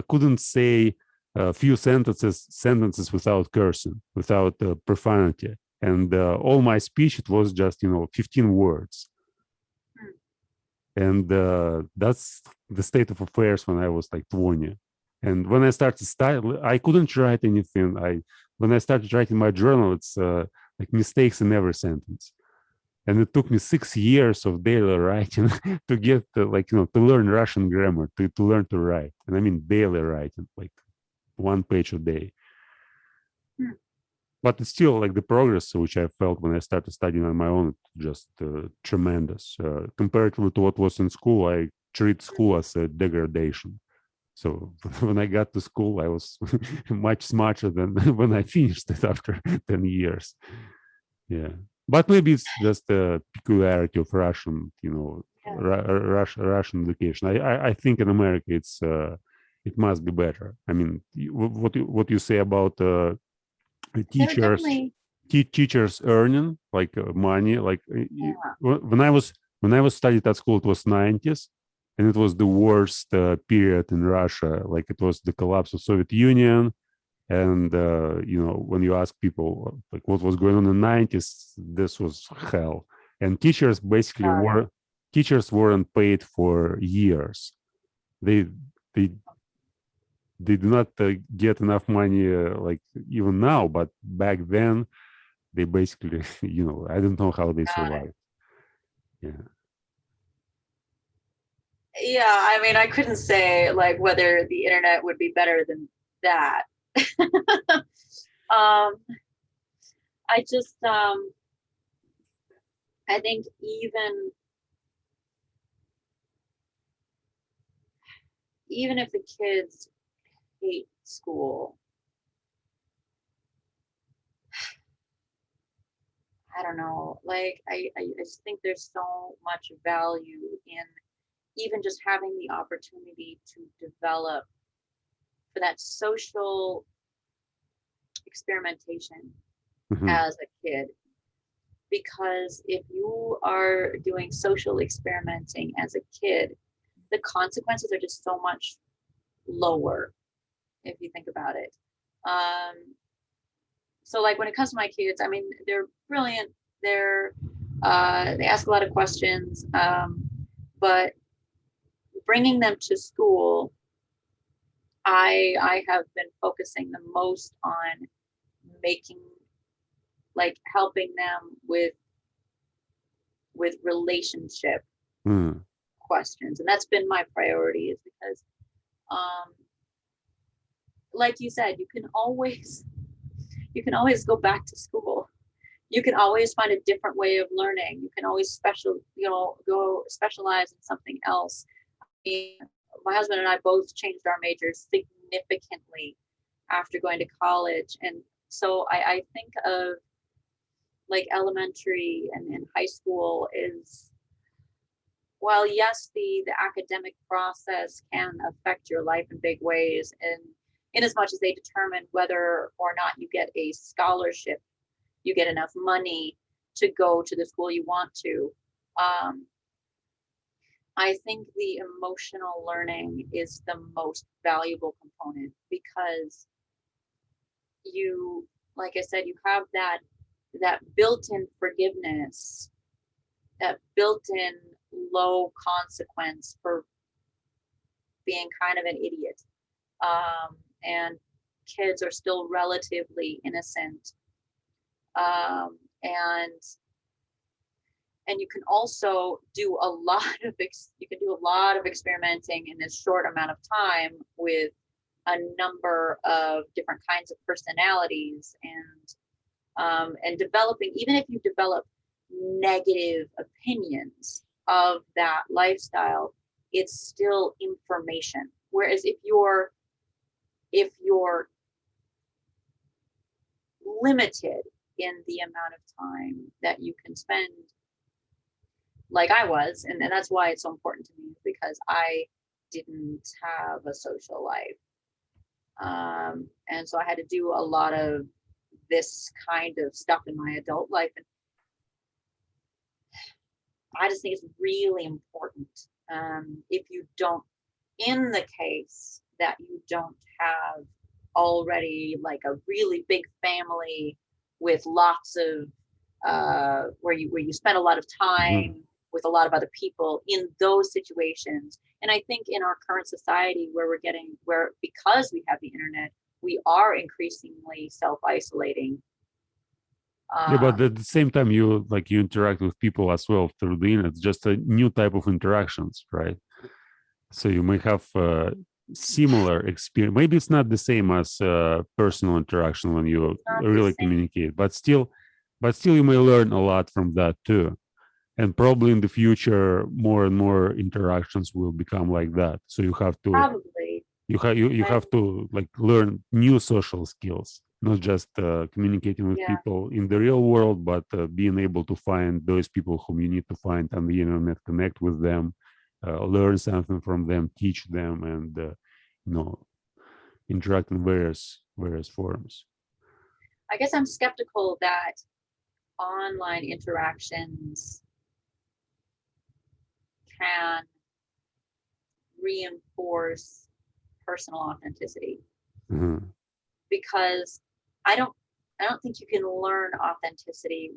couldn't say a few sentences without cursing, without profanity. And all my speech, it was just, 15 words. And that's the state of affairs when I was like 20. And when I started studying, I couldn't write anything. When I started writing my journal, it's like mistakes in every sentence. And it took me 6 years of daily writing to get to learn Russian grammar, to learn to write. And I mean daily writing, like 1 page a day. But it's still like the progress which I felt when I started studying on my own, just tremendous. Comparatively to what was in school, I treat school as a degradation. So when I got to school, I was much smarter than when I finished it after 10 years. Yeah. But maybe it's just a peculiarity of Russian, Russian education. I think in America it must be better. I mean, what you say about teachers earning like money, like when I was studied at school, it was 90s, and it was the worst period in Russia. Like, it was the collapse of Soviet Union. And when you ask people like what was going on in the 90s, this was hell. And teachers basically weren't paid for years. They do not get enough money like even now, but back then they basically I don't know how they survived. Yeah, I mean, I couldn't say like whether the internet would be better than that. I just I think even if the kids hate school, I don't know, like I just think there's so much value in even just having the opportunity to develop for that social experimentation as a kid. Because if you are doing social experimenting as a kid, the consequences are just so much lower if you think about it. So like when it comes to my kids, I mean, they're brilliant. They ask a lot of questions, but bringing them to school, I have been focusing the most on helping them with relationship questions, and that's been my priority, is because like you said, you can always go back to school. You can always find a different way of learning. You can always go specialize in something else. I mean, my husband and I both changed our majors significantly after going to college, and so I think of like elementary and high school is, while yes, the academic process can affect your life in big ways, and in as much as they determine whether or not you get a scholarship, you get enough money to go to the school you want to. I think the emotional learning is the most valuable component, because you, like I said, you have that built-in forgiveness, that built-in low consequence for being kind of an idiot. And kids are still relatively innocent. And you can also do a lot of experimenting in this short amount of time with a number of different kinds of personalities, and developing, even if you develop negative opinions of that lifestyle, it's still information. Whereas if you're limited in the amount of time that you can spend, like I was, and that's why it's so important to me, because I didn't have a social life. And so I had to do a lot of this kind of stuff in my adult life. And I just think it's really important, if you don't, in the case that you don't have already like a really big family with lots of, where you spend a lot of time with a lot of other people in those situations. And I think in our current society where because we have the internet, we are increasingly self-isolating. Yeah, but at the same time, you interact with people as well through the internet. It's just a new type of interactions, right? So you may have similar experience. Maybe it's not the same as personal interaction when you really communicate, but still you may learn a lot from that too. And probably in the future, more and more interactions will become like that. So you have to probably you have to learn new social skills, not just communicating with people in the real world, but being able to find those people whom you need to find on the internet, connect with them, learn something from them, teach them, and interact in various forms. I guess I'm skeptical that online interactions can reinforce personal authenticity, because I don't think you can learn authenticity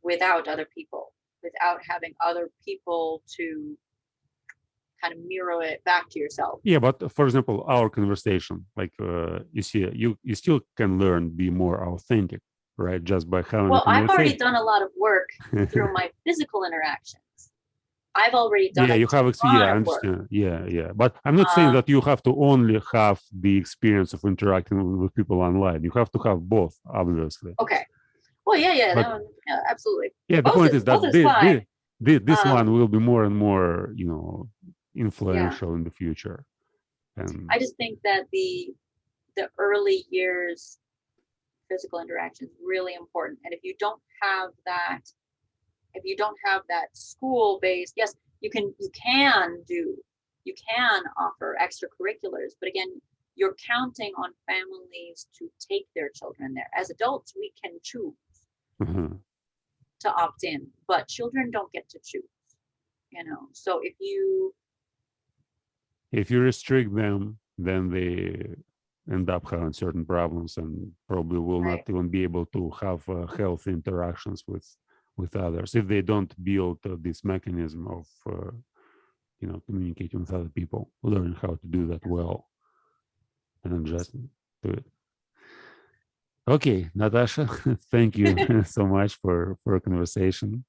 without other people, without having other people to kind of mirror it back to yourself. Yeah, but for example, our conversation, you see, you still can learn, be more authentic, right? Just by having a conversation. I've already done a lot of work through my physical interactions. I've already done you have experience. I understand. Yeah. But I'm not saying that you have to only have the experience of interacting with people online. You have to have both, obviously. Okay. Well, yeah, absolutely. Yeah, the point is that this one will be more and more, influential in the future. And I just think that the early years physical interaction is really important. And if you don't have that school-based, yes, you can offer extracurriculars, but again, you're counting on families to take their children there. As adults, we can choose to opt in, but children don't get to choose. So if you restrict them, then they end up having certain problems and probably will not even be able to have healthy interactions with others if they don't build this mechanism of communicating with other people, learn how to do that well and adjusting to it. Okay, Natasha, thank you so much for a conversation.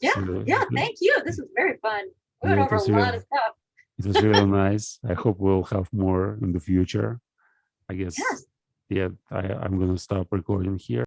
Thank you. This was very fun. We went over a lot of stuff. It was really nice. I hope we'll have more in the future. I guess. Yes. Yeah, I'm going to stop recording here.